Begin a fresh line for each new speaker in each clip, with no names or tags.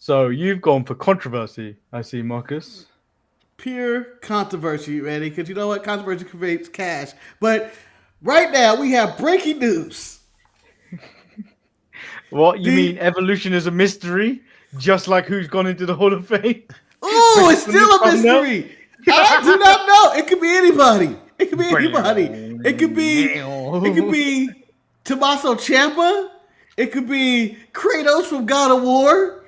So you've gone for controversy, I see, Marcus.
Pure controversy, ready? Because you know what? Controversy creates cash. But right now, we have breaking news.
What, you
The
mean evolution is a mystery? Just like who's gone into the Hall of Fame?
Oh, it's
Based on
still
the
a
thumbnail?
mystery. I do not know. It could be anybody. It could be anybody. It could be. It could be Tommaso Ciampa. It could be Kratos from God of War.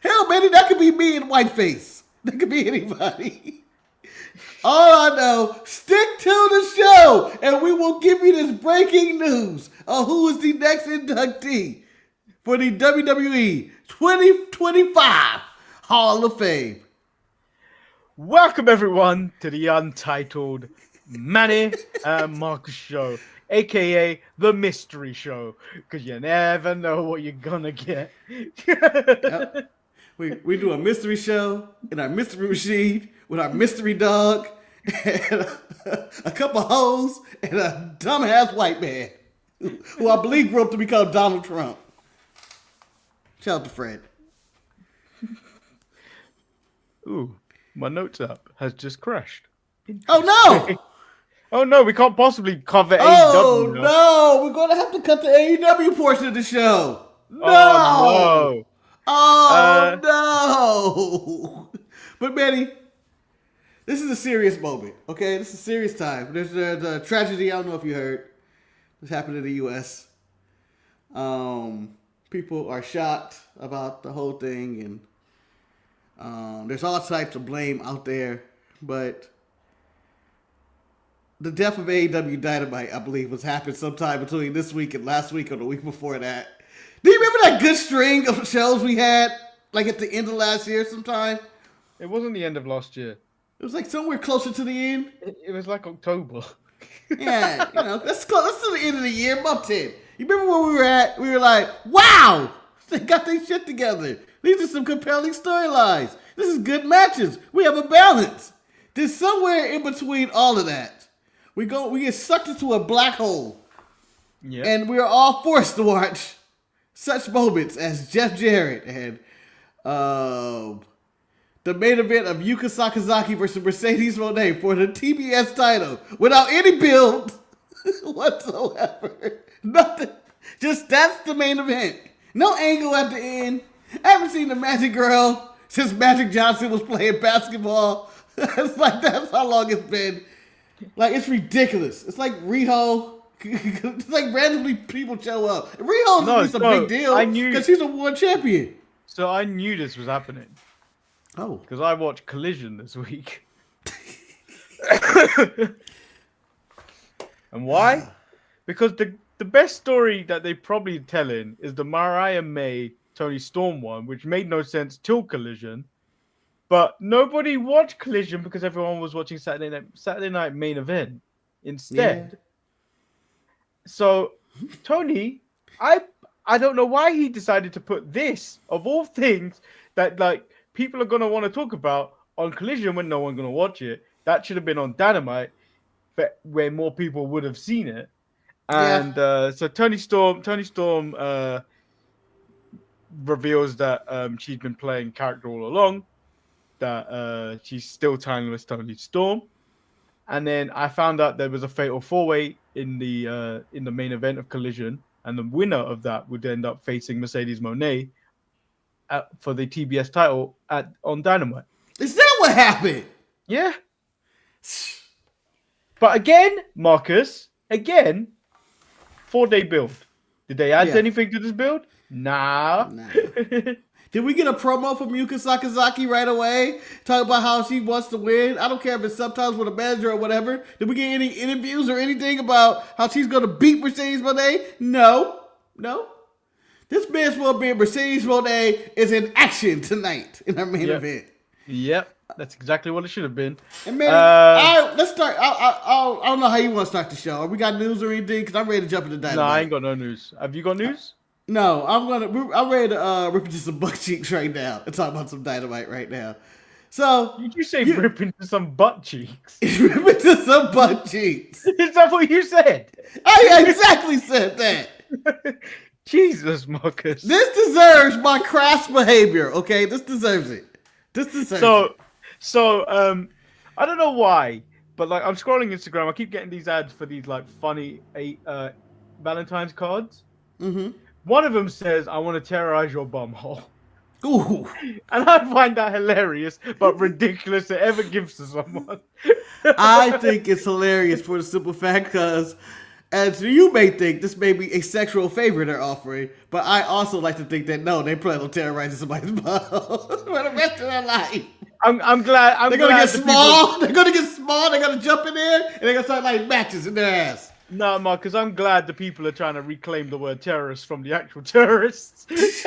Hell, man, that could be me in whiteface. That could be anybody. All I know, stick to the show, and we will give you this breaking news of who is the next inductee for the WWE 2025 Hall of Fame.
Welcome everyone to the Untitled Manny and Marcus show, aka the mystery show, because you never know what you're gonna get.
Yep. We do a mystery show in our mystery machine with our mystery dog and a couple hoes and a dumbass white man who I believe grew up to become Donald Trump. Shout out to Fred.
Ooh, my notes app has just crashed.
Oh no!
Oh no, we can't possibly cover
Oh
AEW now.
no! We're gonna have to cut the AEW portion of the show. No!
Oh no!
Oh no! But Manny, this is a serious moment. Okay, this is a serious time. There's a tragedy. I don't know if you heard. This happened in the U.S. People are shocked about the whole thing, and there's all types of blame out there. But the death of AEW Dynamite, I believe, was happened sometime between this week and last week or the week before that. Do you remember that good string of shows we had, like at the end of last year sometime?
It wasn't the end of last year.
It was like somewhere closer to the end.
It was like October.
Yeah, that's close. That's to the end of the year, month 10. You remember where we were at? We were like, wow, they got their shit together. These are some compelling storylines. This is good matches. We have a balance. There's somewhere in between all of that. We get sucked into a black hole.
Yeah.
And we're all forced to watch such moments as Jeff Jarrett and the main event of Yuka Sakazaki versus Mercedes Moné for the TBS title without any build whatsoever. Nothing. Just that's the main event. No angle at the end. I haven't seen the Magic Girl since Magic Johnson was playing basketball. It's like that's how long it's been. Like it's ridiculous. It's like Riho. It's like randomly people show up. Riho's at least a big deal because she's a world champion.
So I knew this was happening.
Oh.
Because I watched Collision this week. And why? Because the best story that they probably telling is the Mariah May Tony Storm one, which made no sense till Collision. But nobody watched Collision because everyone was watching Saturday night main event instead. Yeah. So Tony, I don't know why he decided to put this of all things that like people are gonna want to talk about on Collision when no one's gonna watch it. That should have been on Dynamite, but where more people would have seen it. And so Tony Storm reveals that she's been playing character all along. That she's still timeless Tony Storm. And then I found out there was a fatal 4-way in the main event of Collision, and the winner of that would end up facing Mercedes Moné for the TBS title on Dynamite.
Is that what happened?
Yeah. But again, Marcus, 4-day build. Did they add anything to this build? Nah.
Did we get a promo from Yuka Sakazaki right away? Talk about how she wants to win. I don't care if it's sometimes with a manager or whatever. Did we get any interviews or anything about how she's going to beat Mercedes Moné? No. This man's will be Mercedes Moné is in action tonight in our main event.
Yep, that's exactly what it should have been.
And man, let's start. I don't know how you want to start the show. We got news or anything? Because I'm ready to jump into Dynamite.
No, I ain't got no news. Have you got news?
No, I'm ready to rip into some butt cheeks right now and talk about some Dynamite right now. So
did you say rip into some butt cheeks?
Rip into some butt cheeks.
Is that what you said?
I exactly said that.
Jesus, Marcus.
This deserves my crass behavior, okay? This deserves it.
So, I don't know why, but like I'm scrolling Instagram, I keep getting these ads for these like funny Valentine's cards.
Mm-hmm.
One of them says, "I want to terrorize your bumhole,"
Ooh.
and I find that hilarious, but ridiculous to ever give to someone.
I think it's hilarious for the simple fact because, as you may think, this may be a sexual favor they're offering, but I also like to think that no, they plan on terrorizing somebody's bumhole for the rest of their life.
I'm glad.
They're gonna get small. They're gonna get small. They're gonna jump in there and they're gonna start like matches in their ass.
No, Mark, because I'm glad the people are trying to reclaim the word terrorist from the actual terrorists.
Yes.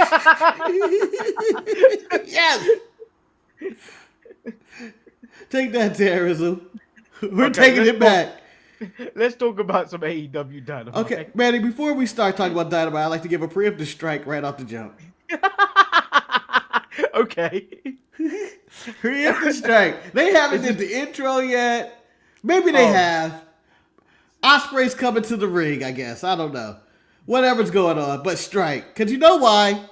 Take that, terrorism. We're taking it back.
Let's talk about some AEW Dynamite.
Okay, Manny, before we start talking about Dynamite, I'd like to give a preemptive strike right off the jump.
Okay.
Preemptive strike. They haven't did the intro yet. Maybe they have. Osprey's coming to the ring, I guess. I don't know. Whatever's going on, but strike. Because you know why?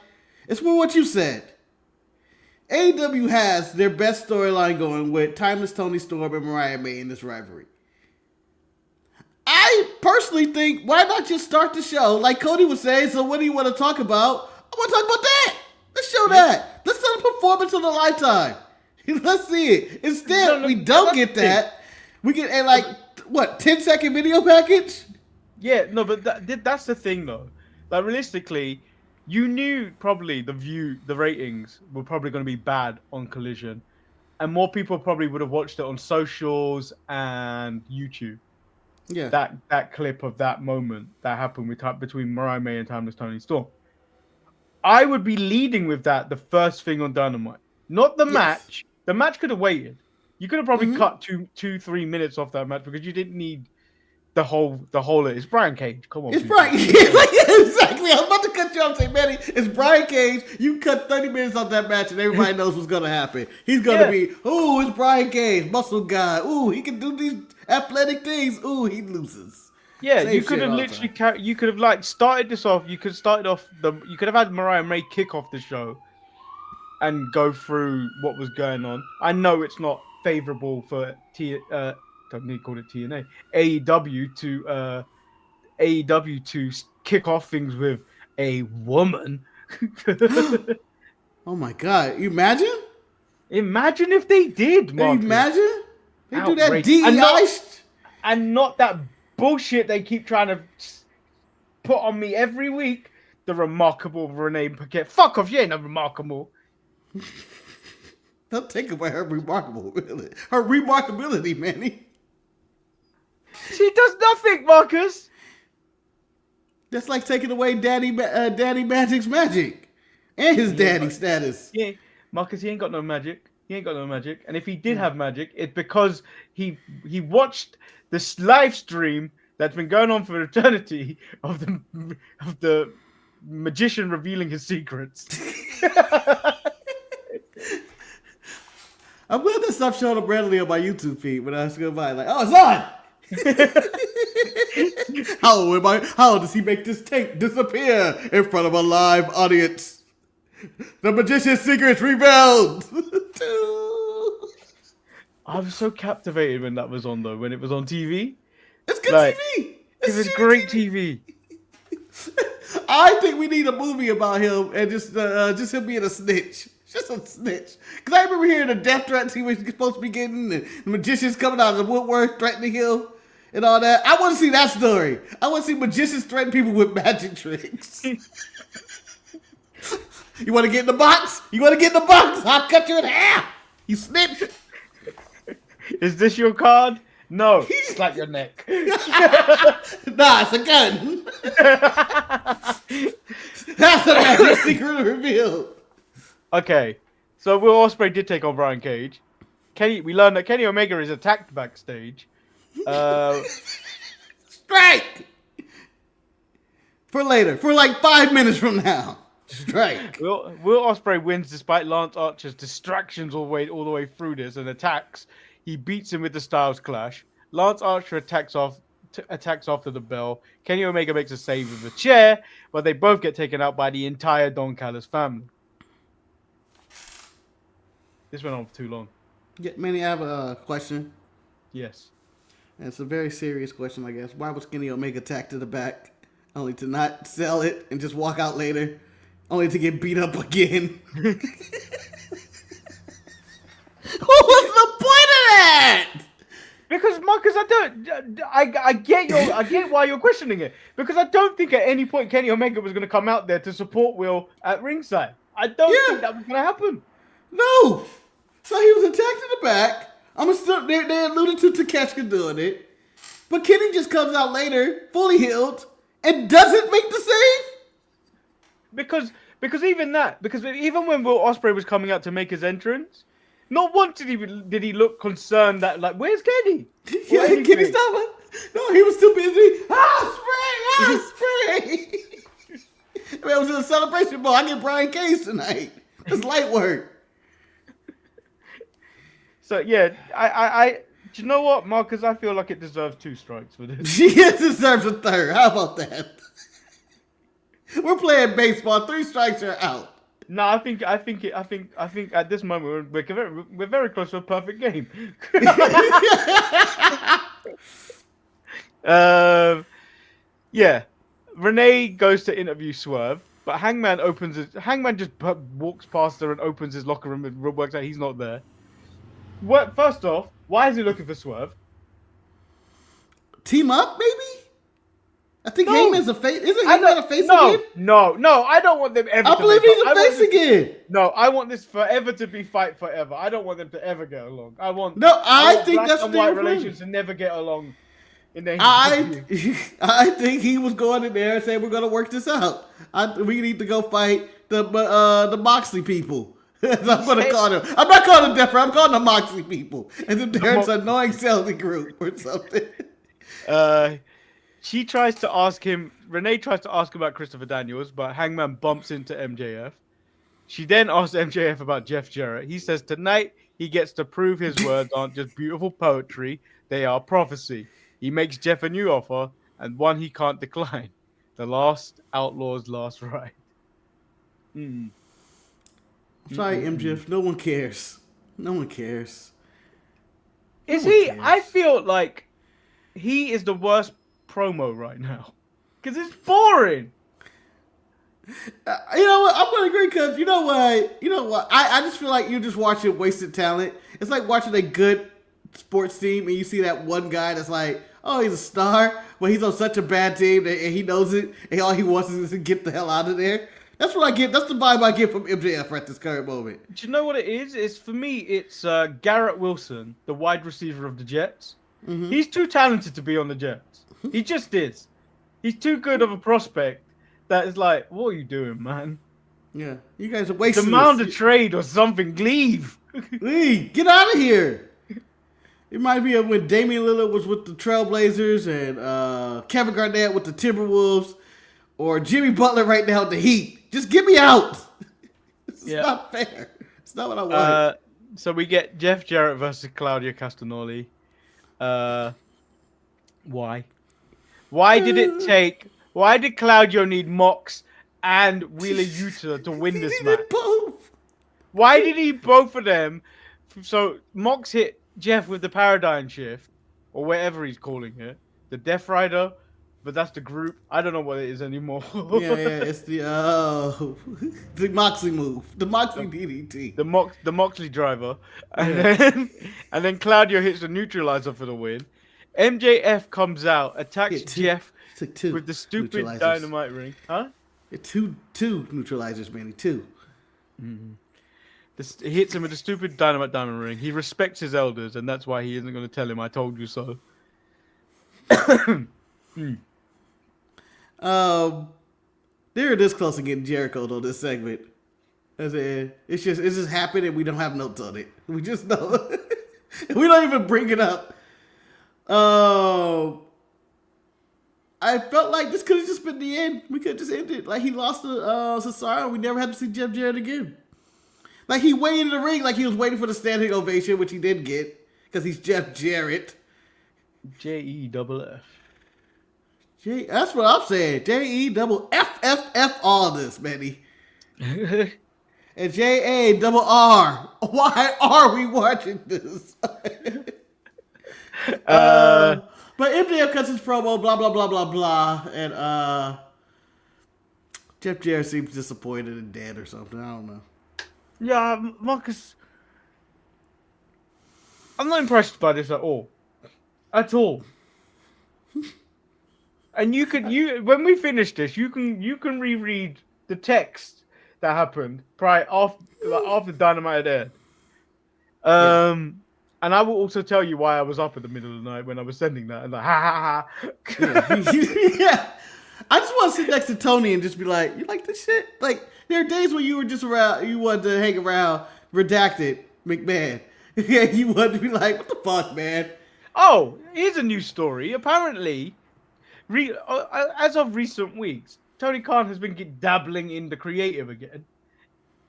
It's for what you said. AEW has their best storyline going with Timeless Tony Storm and Mariah May in this rivalry. I personally think, why not just start the show? Like Cody was saying, so what do you want to talk about? I want to talk about that. Let's show that. Let's show the performance of the lifetime. Let's see it. Instead, we don't get that. We get a, like, what, 10-second video package?
Yeah, no, but that's the thing, though. Like, realistically, you knew probably the ratings were probably going to be bad on Collision. And more people probably would have watched it on socials and YouTube.
Yeah.
That clip of that moment that happened between Mariah May and Timeless Tony Storm. I would be leading with that the first thing on Dynamite. Not the match. The match could have waited. You could have probably cut 3 minutes off that match because you didn't need the whole. It's Brian Cage. Come on.
It's Brian. Yeah, exactly. I was about to cut you off and say, Manny, it's Brian Cage. You cut 30 minutes off that match and everybody knows what's gonna happen. He's gonna be, oh, it's Brian Cage, muscle guy. Ooh, he can do these athletic things. Ooh, he loses.
Yeah, you could have literally you could have like started this off. You could have started off you could have had Mariah May kick off the show and go through what was going on. I know it's not favorable for don't need to call it TNA, AEW to kick off things with a woman.
Oh my God! You imagine?
Imagine if they did, Marcus.
Imagine they do that DEI
and not that bullshit they keep trying to put on me every week. The remarkable Renee Paquette. Fuck off, you ain't no remarkable.
Don't take away her remarkability, Manny.
She does nothing, Marcus.
That's like taking away Daddy Magic's magic and his daddy status.
Yeah, Marcus, he ain't got no magic. And if he did have magic, it's because he watched this live stream that's been going on for eternity of the magician revealing his secrets.
I'm glad that stopped showing up randomly on my YouTube feed when I was going by. Like, oh, it's on! How does he make this tape disappear in front of a live audience? The magician's secrets revealed!
I was so captivated when that was on, though, when it was on TV.
It's good TV!
It was great TV.
I think we need a movie about him and just him being a snitch. Just a snitch. Because I remember hearing the death threats he was supposed to be getting, and the magicians coming out of the woodwork threatening him and all that. I want to see that story. I want to see magicians threaten people with magic tricks. You want to get in the box? I'll cut you in half. You snitch.
Is this your card? No. Slap your neck.
Nah, it's a gun. That's a magic secret revealed.
Okay, so Will Ospreay did take on Brian Cage. We learned that Kenny Omega is attacked backstage.
Strike! For later. For like 5 minutes from now. Strike.
Will Ospreay wins despite Lance Archer's distractions all the way through this and attacks. He beats him with the Styles Clash. Lance Archer attacks off attacks after the bell. Kenny Omega makes a save with a chair, but they both get taken out by the entire Don Callis family. This went on for too long.
Yeah, Manny, I have a question.
Yes.
And it's a very serious question, I guess. Why was Kenny Omega attacked to the back, only to not sell it and just walk out later, only to get beat up again? What was the point of that?
Because Marcus, I get why you're questioning it. Because I don't think at any point Kenny Omega was going to come out there to support Will at ringside. I don't think that was going to happen.
No. So he was attacked in the back. They alluded to Takeshita doing it, but Kenny just comes out later, fully healed, and doesn't make the save.
Because even when Will Ospreay was coming out to make his entrance, not once did he look concerned that like, where's Kenny?
Yeah, Kenny stop him. No, he was too busy. Ospreay. It was in a celebration ball. I get Brian Cage tonight. It's light work.
So yeah, I do you know what, Marcus? I feel like it deserves 2 strikes for this.
It deserves a 3rd. How about that? We're playing baseball. 3 strikes are out.
No, I think at this moment we're very close to a perfect game. Yeah, Renee goes to interview Swerve, but Hangman just walks past her and opens his locker room and works out he's not there. First off, why is he looking for Swerve?
Team up, maybe? I think Hangman's a face. Isn't Hangman a face again?
No, I don't want them ever.
I believe he's a face again.
No, I want this forever to be fight forever. I don't want them to ever get along. I think
that's
black and white relations to never get along.
I think he was going in there and saying we're going to work this out. We need to go fight the Moxley people. I'm going to call them. I'm not calling them Defra. I'm calling them Moxley people. And then there's an annoying selling group or something. Renee
tries to ask him about Christopher Daniels, but Hangman bumps into MJF. She then asks MJF about Jeff Jarrett. He says tonight he gets to prove his words aren't just beautiful poetry, they are prophecy. He makes Jeff a new offer, and one he can't decline. The last outlaw's last ride.
Sorry, MJF. No one cares. No one cares.
I feel like he is the worst promo right now. Because it's boring.
You know what? I'm going to agree because you know what? I just feel like you're just watching wasted talent. It's like watching a good sports team and you see that one guy that's like, oh, he's a star, but he's on such a bad team and he knows it, and all he wants is to get the hell out of there. That's what I get. That's the vibe I get from MJF at this current moment.
Do you know what it is? For me, it's Garrett Wilson, the wide receiver of the Jets. Mm-hmm. He's too talented to be on the Jets. He just is. He's too good of a prospect that is like, what are you doing, man?
Yeah, you guys are wasting
Demand a trade or something. Leave.
Leave. Get out of here. It might be when Damian Lillard was with the Trailblazers and Kevin Garnett with the Timberwolves, or Jimmy Butler right now with the Heat. Just get me out. It's not fair. It's not what I want.
So we get Jeff Jarrett versus Claudio Castagnoli. Why? Why did Claudio need Mox and Wheeler Yuta to win this match?
Both.
Why did he both of them? So Mox hit Jeff with the paradigm shift, or whatever he's calling it, the Death Rider, but that's the group. I don't know what it is anymore.
Yeah, it's the Moxley move, the Moxley DDT,
the Moxley driver, and then Claudio hits the neutralizer for the win. MJF comes out, attacks Jeff with the stupid dynamite ring. Huh?
Two neutralizers, Manny. Two.
Mm-hmm. He hits him with a stupid dynamite diamond ring. He respects his elders, and that's why he isn't going to tell him, I told you so.
They're this close to getting Jericho on this segment. It's just happened, and we don't have notes on it. We just know. We don't even bring it up. I felt like this could have just been the end. We could have just ended. Like, he lost to Cesaro. We never had to see Jeff Jarrett again. Like, he waited in the ring like he was waiting for the standing ovation, which he did get, because he's Jeff Jarrett.
JEFF.
That's what I'm saying. JEFFF all this, Manny. And JARR. Why are we watching this? But MJF cuts his promo, blah blah blah blah blah, and Jeff Jarrett seems disappointed and dead or something. I don't know.
Yeah, Marcus, I'm not impressed by this at all. At all. And when we finish this, you can reread the text that happened after Dynamite aired. And I will also tell you why I was up in the middle of the night when I was sending that. And like, ha ha ha.
Yeah. I just want to sit next to Tony and just be like, you like this shit? Like, there are days when you were just around, you wanted to hang around Redacted McMahon. Yeah, you wanted to be like, what the fuck, man?
Oh, here's a new story. Apparently, as of recent weeks, Tony Khan has been dabbling in the creative again.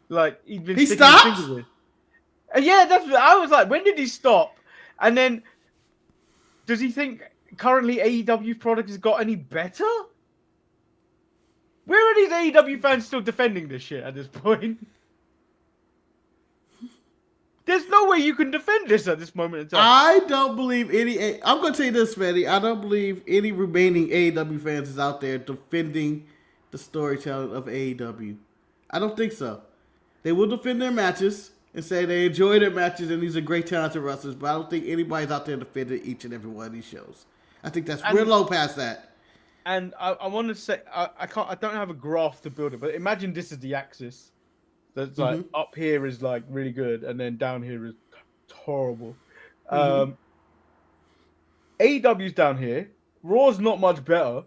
Like, he
stopped?
Yeah, I was like, when did he stop? And then, does he think currently AEW product has got any better? Where are these AEW fans still defending this shit at this point? There's no way you can defend this at this moment in time.
I don't believe any. I'm going to tell you this, Manny. I don't believe any remaining AEW fans is out there defending the storytelling of AEW. I don't think so. They will defend their matches and say they enjoy their matches and these are great talented wrestlers, but I don't think anybody's out there defending each and every one of these shows. I think we're low past that.
And I want to say I don't have a graph to build it, but imagine this is the axis. That's like up here is like really good, and then down here is horrible. AEW's down here. Raw's not much better.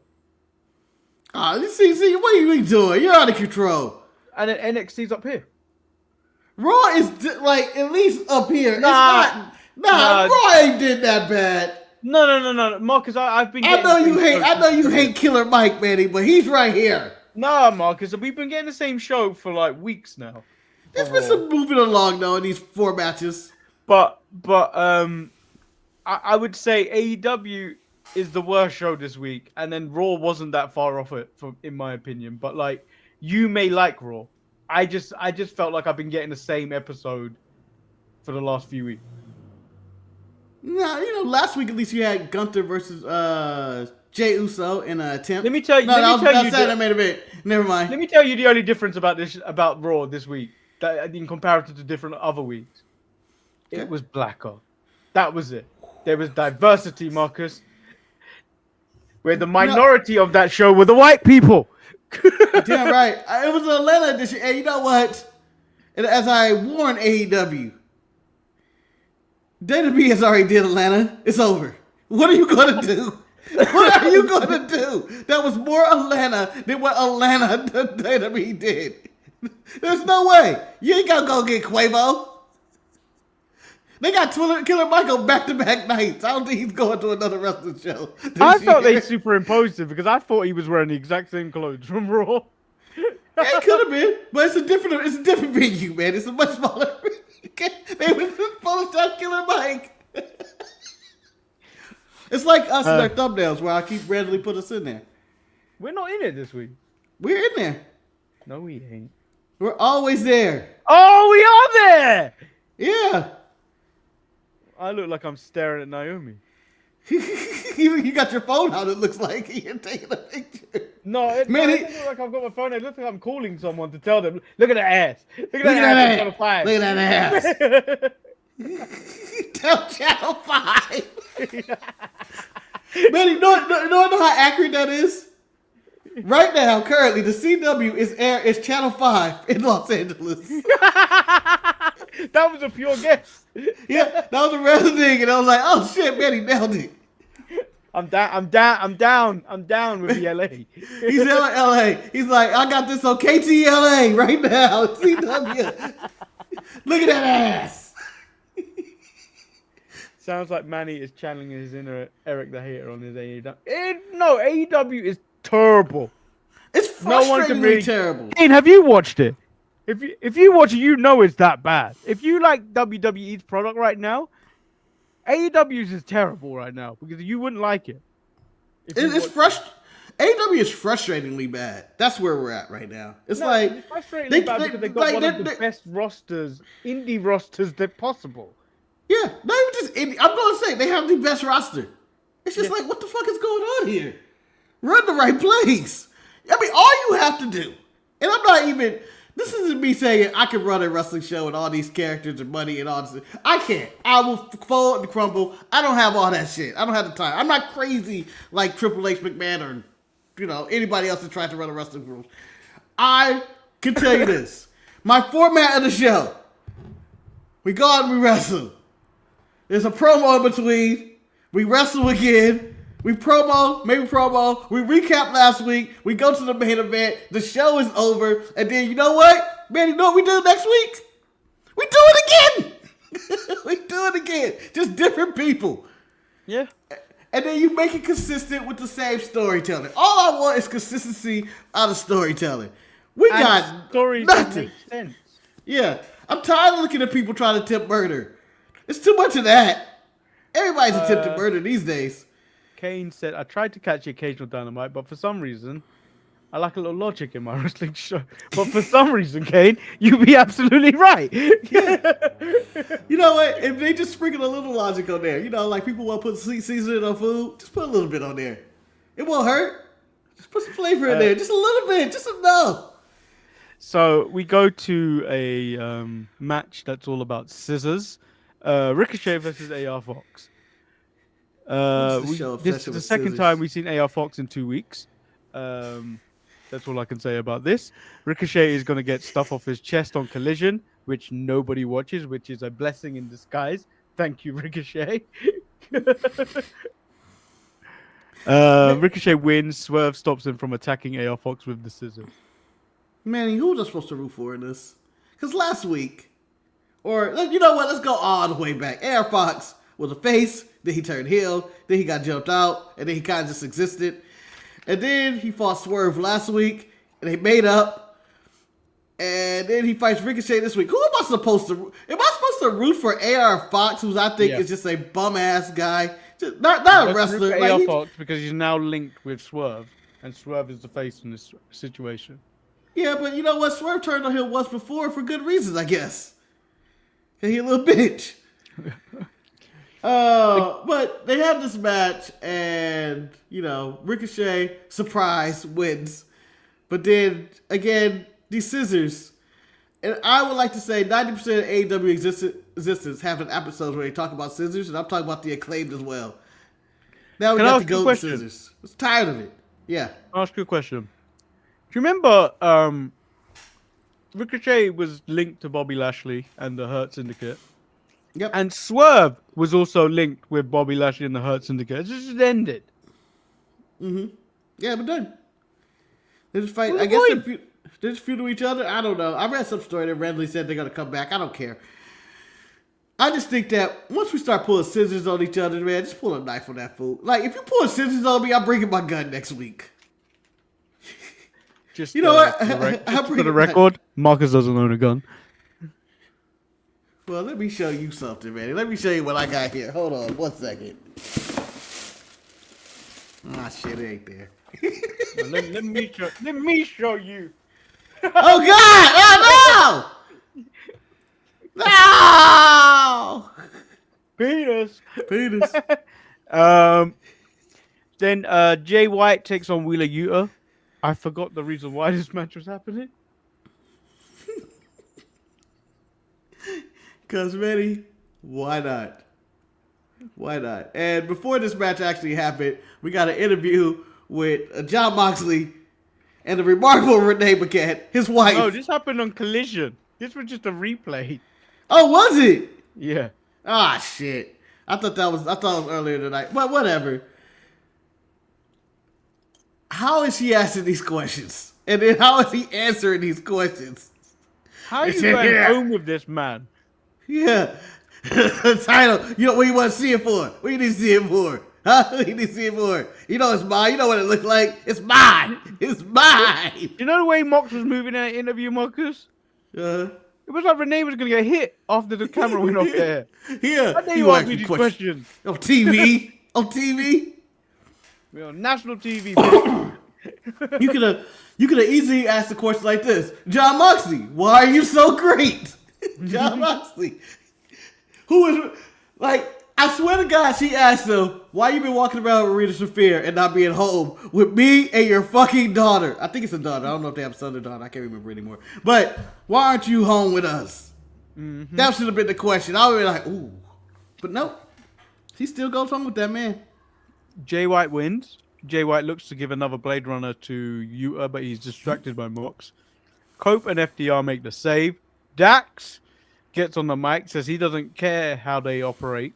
See, what are you doing? You're out of control.
And then NXT's up here.
Raw is like at least up here. Raw ain't did that bad.
No, Marcus. I've been.
I know you hate Killer Mike, Manny, but he's right here.
Nah, Marcus. We've been getting the same show for like weeks now.
There's been some moving along though in these 4 matches.
But I would say AEW is the worst show this week, and then Raw wasn't that far off it, in my opinion. But like, you may like Raw. I just felt like I've been getting the same episode for the last few weeks.
No, last week at least you had Gunther versus Jey Uso in an attempt.
Let me tell you.
Never mind.
Let me tell you the only difference about Raw this week, that in comparison to different other weeks, it was blacker. That was it. There was diversity, Marcus. Where the minority of that show were the white people.
Damn right. It was Atlanta edition. And you know what? And as I warned AEW, WWE has already did Atlanta. It's over. What are you going to do? What are you going to do? That was more Atlanta than what Atlanta WWE did. There's no way. You ain't got to go get Quavo. They got Killer Michael back-to-back nights. I don't think he's going to another wrestling show.
I thought they superimposed him because I thought he was wearing the exact same clothes from Raw.
It could have been, but it's a different venue, man. It's a much smaller. They would polish out Killer Mike. It's like us and our thumbnails where I keep randomly put us in there.
We're not in it this week.
We're in there.
No, we ain't.
We're always there.
Oh, we are there.
Yeah.
I look like I'm staring at Naomi.
You got your phone out, it looks like. You're taking a picture.
No, it doesn't look like I've got my phone out. It looks like I'm calling someone to tell them, look at that ass. Look at that ass.
Look at that ass. Tell Channel 5. Man, you know how accurate that is? Right now, currently, the CW is Channel 5 in Los Angeles.
That was a pure guess.
Yeah, that was a real thing, and I was like, "Oh shit, man, he nailed it."
I'm down with the LA.
He's in LA. He's like, "I got this on KTLA right now." CW. Look at that ass.
Sounds like Manny is channeling his inner Eric the Hater on his AEW. No, AEW is terrible.
It's frustratingly terrible.
Dean, have you watched it? If you watch it, you know it's that bad. If you like WWE's product right now, AEW's is terrible right now because you wouldn't like it.
It's frustrating. AEW is frustratingly bad. That's where we're at right now. It's like
it's frustratingly bad because they got one of the best rosters, indie rosters that possible.
Yeah, not even just indie. I'm gonna say they have the best roster. It's just like, what the fuck is going on here? Run the right place. I mean, all you have to do, and I'm not even. This isn't me saying I can run a wrestling show with all these characters and money and all this. I can't. I will fold and crumble. I don't have all that shit. I don't have the time. I'm not crazy like Triple H McMahon or, anybody else that tried to run a wrestling group. I can tell you this. My format of the show. We go out and we wrestle. There's a promo in between. We wrestle again. We promo, maybe promo. We recap last week. We go to the main event. The show is over. And then, you know what? Man, you know what we do next week? We do it again. We do it again. Just different people.
Yeah.
And then you make it consistent with the same storytelling. All I want is consistency out of storytelling. We got
stories
nothing.
that make sense.
Yeah. I'm tired of looking at people trying to attempt murder. It's too much of that. Everybody's attempting murder these days.
Kane said, I tried to catch the occasional Dynamite, but for some reason, I like a little logic in my wrestling show. But for some reason, Kane, you'd be absolutely right.
Yeah. You know what? If they just sprinkle a little logic on there, like people want to put seasoning on food, just put a little bit on there. It won't hurt. Just put some flavor in there. Just a little bit. Just enough.
So we go to a match that's all about scissors. Ricochet versus AR Fox. This is the second time we've seen AR Fox in 2 weeks. That's all I can say about this. Ricochet is going to get stuff off his chest on Collision, which nobody watches, which is a blessing in disguise. Thank you, Ricochet. Ricochet wins. Swerve stops him from attacking AR Fox with the scissors.
Manny, who was I supposed to root for in this? Because last week, or you know what? Let's go all the way back. AR Fox was a face. Then he turned heel. Then he got jumped out. And then he kind of just existed. And then he fought Swerve last week. And they made up. And then he fights Ricochet this week. Who am I supposed to... Am I supposed to root for AR Fox, who I think is just a bum-ass guy? Just, not a wrestler.
Like AR Fox because he's now linked with Swerve. And Swerve is the face in this situation.
Yeah, but you know what? Swerve turned on him once before for good reasons, I guess. He a little bitch. But they have this match, and Ricochet surprise wins, but then again these scissors, and I would like to say 90% of AEW existence have an episode where they talk about scissors, and I'm talking about the Acclaimed as well. Now we got to go with scissors. I was tired of it. Yeah.
I'll ask you a question. Do you remember Ricochet was linked to Bobby Lashley and the Hurt Syndicate?
Yep.
And Swerve was also linked with Bobby Lashley and the Hurt Syndicate. It just ended.
Mm-hmm. Yeah, but done. They just fight. I guess they just feud with each other. I don't know. I read some story that randomly said they're gonna come back. I don't care. I just think that once we start pulling scissors on each other, man, just pull a knife on that fool. Like if you pull scissors on me, I'm bringing my gun next week.
Just
what?
For the record, Marcus doesn't own a gun.
Well, let me show you something, man. Let me show you what I got here. Hold on 1 second. Ah, shit, it ain't there.
let me show you.
Oh, God! Oh, no! No! Penis.
Then Jay White takes on Wheeler Yuta. I forgot the reason why this match was happening.
Because, Manny, why not? Why not? And before this match actually happened, we got an interview with John Moxley and the remarkable Renee Paquette, his wife.
Oh, this happened on Collision. This was just a replay.
Oh, was it?
Yeah.
Ah, shit. I thought it was earlier tonight. But whatever. How is she asking these questions? And then how is he answering these questions?
How are you going home with this man?
Yeah. Title. What you want to see it for? What you need to see it for? Huh? What you need to see it for? You know it's mine. You know what it looks like. It's mine. It's mine.
You know the way Mox was moving in that interview, Marcus? It was like Renee was going to get hit after the camera went off there.
Yeah.
How dare you ask me these questions?
On TV. On TV.
We're on national TV.
You could have easily asked a question like this: John Moxley, why are you so great? John Moxley, who is like, I swear to God, she asked him, why you been walking around with Rita Shafir and not being home with me and your fucking daughter? I think it's a daughter. I don't know if they have a son or daughter. I can't remember anymore. But why aren't you home with us? Mm-hmm. That should have been the question. I would be like, ooh. But nope. He still goes home with that man.
Jay White wins. Jay White looks to give another Blade Runner to Yuta, but he's distracted by Mox. Cope and FDR make the save. Dax gets on the mic, says he doesn't care how they operate.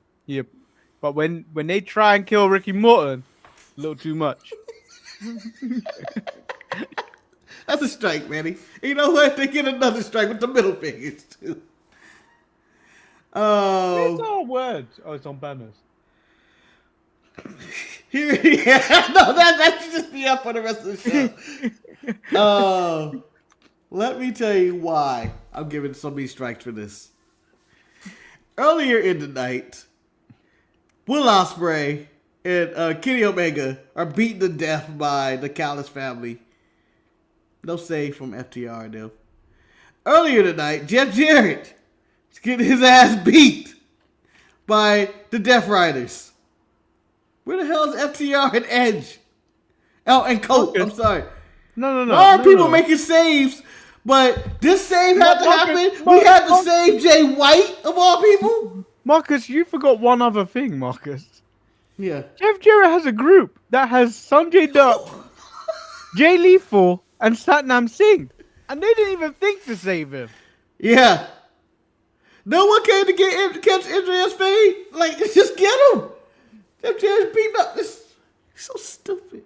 But when they try and kill Ricky Morton, a little too much.
That's a strike, Manny. You know what? They get another strike with the middle fingers, too.
It's all words. Oh, it's on banners.
No, that should just be up for the rest of the show. Let me tell you why I'm giving so many strikes for this. Earlier in the night, Will Ospreay and Kenny Omega are beaten to death by the Callis family. No save from FTR though. Earlier tonight, Jeff Jarrett is getting his ass beat by the Death Riders. Where the hell is FTR and Edge? Oh, and Colt. I'm sorry.
No.
Why are people making saves? But this save had to happen. We had to save Jay White of all people.
Marcus, you forgot one other thing, Marcus.
Yeah.
Jeff Jarrett has a group that has Sanjay Dutt, Jay Lethal, and Satnam Singh. And they didn't even think to save him.
Yeah. No one came to catch Andreas Fade. Like, just get him. Jeff Jarrett's beating up. This so stupid.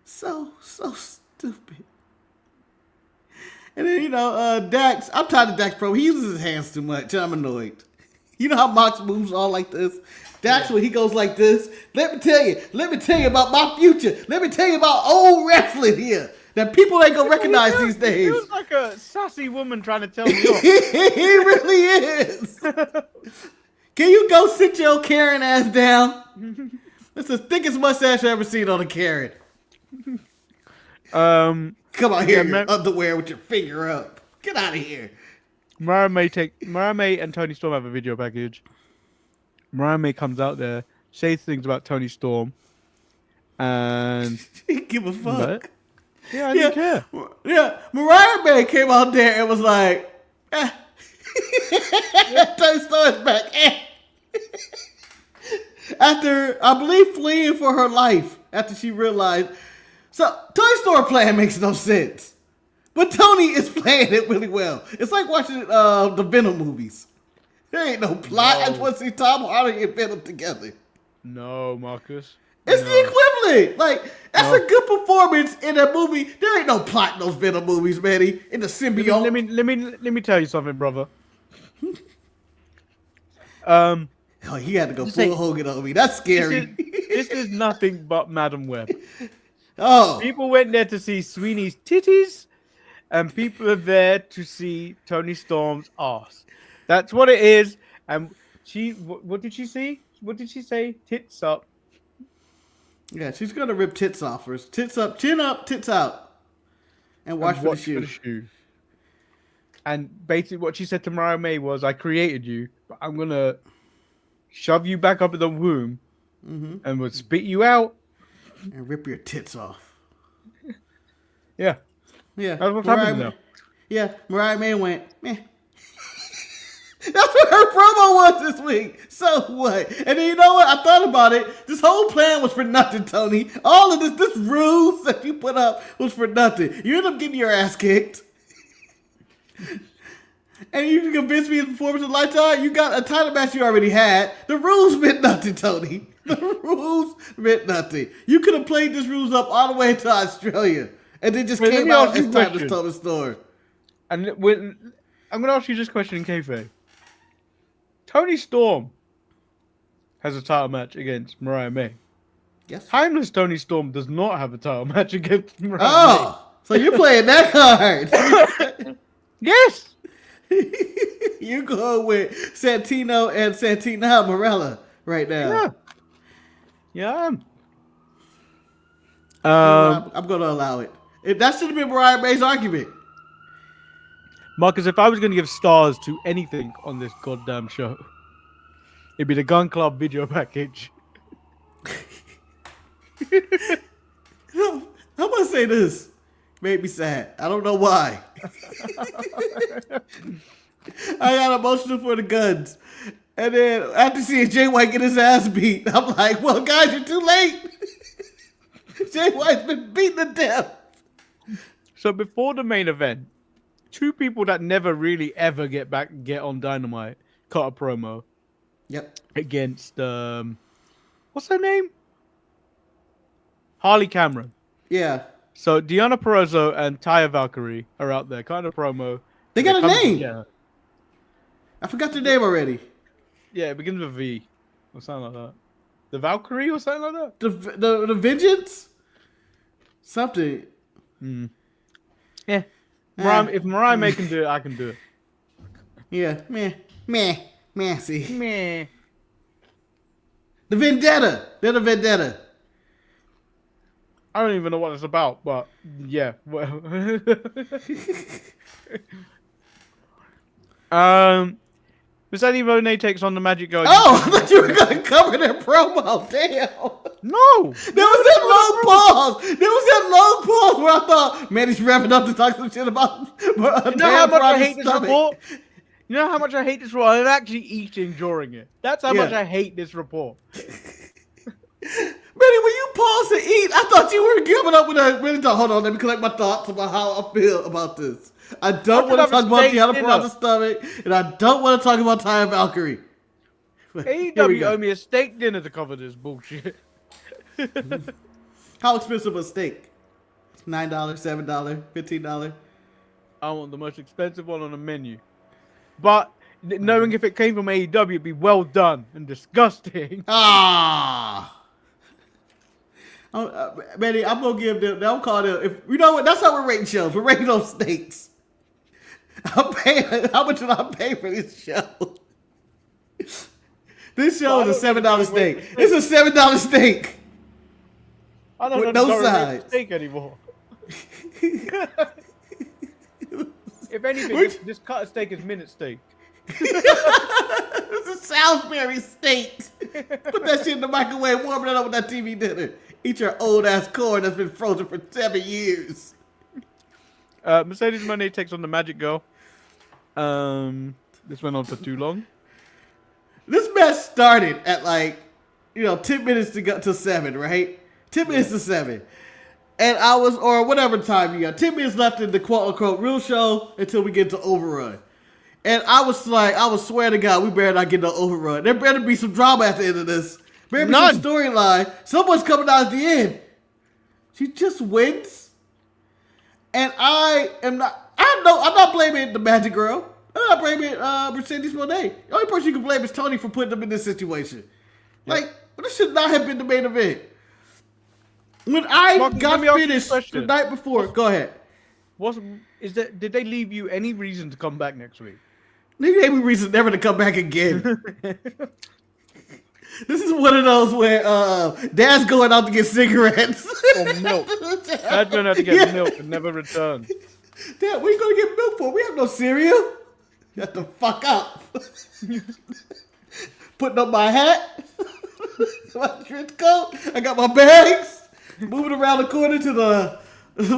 So stupid. And then, Dax, I'm tired of Dax Pro. He uses his hands too much. I'm annoyed. You know how Mox moves all like this? Dax, when he goes like this, let me tell you about my future. Let me tell you about old wrestling here that people ain't gonna recognize these days.
He was like a sassy woman trying to tell me off.
He really is. Can you go sit your Karen ass down? That's the thickest mustache I've ever seen on a Karen. Come out here in your underwear with your finger up. Get out of here.
Mariah May and Tony Storm have a video package. Mariah May comes out there, says things about Tony Storm, and
she didn't give a fuck.
I didn't care.
Yeah, Mariah May came out there and was like, Tony Storm's back. After, I believe, fleeing for her life, after she realized. So, Tony Storm plan makes no sense. But Tony is playing it really well. It's like watching the Venom movies. There ain't no plot. I just want to see Tom Hardy and Venom together.
No, Marcus.
It's the equivalent. Like, that's a good performance in a movie. There ain't no plot in those Venom movies, Manny. In the symbiote.
Let me tell you something, brother.
He had to go full Hogan on me. That's scary.
This is nothing but Madam Web.
Oh.
People went there to see Sweeney's titties, and people are there to see Tony Storm's ass. That's what it is. And what did she see? What did she say? Tits up.
Yeah, she's gonna rip tits off first. Tits up, chin up, tits out, and watch for the shoe.
And basically, what she said to Mariah May was, "I created you, but I'm gonna shove you back up in the womb, and we'll spit you out
and rip your tits off."
Yeah.
That's
what's happening now.
Yeah, Mariah May went, meh. That's what her promo was this week. So what? And then you know what? I thought about it. This whole plan was for nothing, Tony. All of this ruse that you put up was for nothing. You end up getting your ass kicked. And you convinced me the performance of Lifetime. You got a title match you already had. The rules meant nothing, Tony. The rules meant nothing. You could have played this rules up all the way to Australia. And then just came out as time to tell the story.
And I'm going to ask you this question in kayfabe. Tony Storm has a title match against Mariah May.
Yes.
Timeless Tony Storm does not have a title match against Mariah May.
So you're playing that card.
Yes.
You go with Santino and Santina Morella right now.
Yeah, I am.
I'm gonna allow it. That should have been Mariah May's argument.
Marcus, if I was going to give stars to anything on this goddamn show, it'd be the Gun Club video package.
I'm gonna say this. Made me sad. I don't know why. I got emotional for the guns. And then after seeing Jay White get his ass beat, I'm like, well, guys, you're too late. Jay White's been beaten to death.
So before the main event, two people that never really ever get on Dynamite cut a promo.
Yep.
Against what's her name? Harley Cameron.
Yeah.
So Deonna Purrazzo and Taya Valkyrie are out there, kind of promo.
They got a name.
Yeah. I
forgot their name already.
Yeah, it begins with V or something like that. The Valkyrie or something like that.
The Vengeance. Something.
Yeah. If Mariah May can do it, I can do it.
Yeah. Meh. See.
Meh.
The Vendetta. They're the Vendetta.
I don't even know what it's about, but yeah. Well. Mercedes Moné takes on the Magic Girl.
Oh, I thought you were going to cover their promo. Damn.
No.
There was that long pause. Where I thought, man, he's wrapping up to talk some shit about.
You know how much I hate this report? You know how much I hate this report? I'm actually eating during it. That's how much I hate this report.
Manny, when you pause to eat, I thought you were giving up with a really thought. Hold on, let me collect my thoughts about how I feel about this. I don't want to talk about Deonna Purrazzo's stomach, and I don't want to talk about Taya Valkyrie.
AEW owe me a steak dinner to cover this bullshit.
How expensive a steak? $9, $7, $15.
I want the most expensive one on the menu. But knowing if it came from AEW, it'd be well done and disgusting.
Manny, I'm gonna give them. I'm calling them. If you know what, that's how we're rating shows. We're rating those steaks. I'm paying. How much did I pay for this show? This show is a $7 steak. It's a $7 steak.
I don't
with
know
no sides.
Steak anymore. If anything, this cut of steak is minute steak.
It's a Salisbury steak. Put that shit in the microwave, warm it up with that TV dinner. Eat your old ass corn that's been frozen for 7 years.
Mercedes Moné takes on the Magic Girl. This went on for too long.
This match started at 10 minutes to go to 7, right? 10 minutes to 7. And or whatever time you got. 10 minutes left in the quote unquote real show until we get to Overrun. And I was swear to God, we better not get no Overrun. There better be some drama at the end of this. Better be some storyline. Someone's coming out at the end. She just wins. And I'm not blaming the Magic Girl. I'm not blaming Mercedes Moné. The only person you can blame is Tony for putting them in this situation. Yep. This should not have been the main event. When I got finished the night before, go ahead.
Did they leave you any reason to come back next week?
They gave me reason never to come back again. This is one of those where Dad's going out to get cigarettes.
Or milk. Dad's going out to get milk and never return.
Dad, what are you going to get milk for? We have no cereal. Shut the fuck up. Putting up my hat. My trench coat. I got my bags. Moving around the corner to the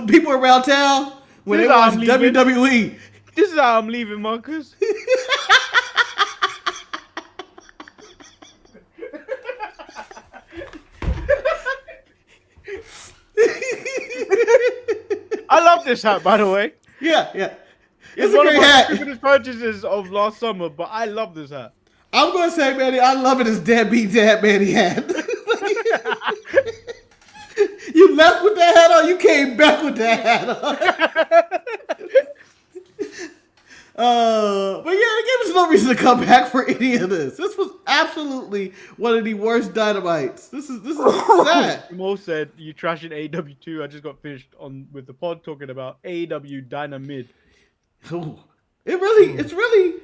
people around town when they watch WWE.
This is how I'm leaving, Marcus. I love this hat, by the way.
Yeah.
It's one of my stupidest purchases of last summer, but I love this hat.
I'm going to say, Manny, I love it as Deadbeat Dad Manny hat. You left with that hat on, you came back with that hat on. But yeah, it gave us no reason to come back for any of this. This was absolutely one of the worst Dynamites. This is sad.
Mo said, you trashing AEW too. I just got finished with the pod talking about AEW Dynamid.
Oh, it's really,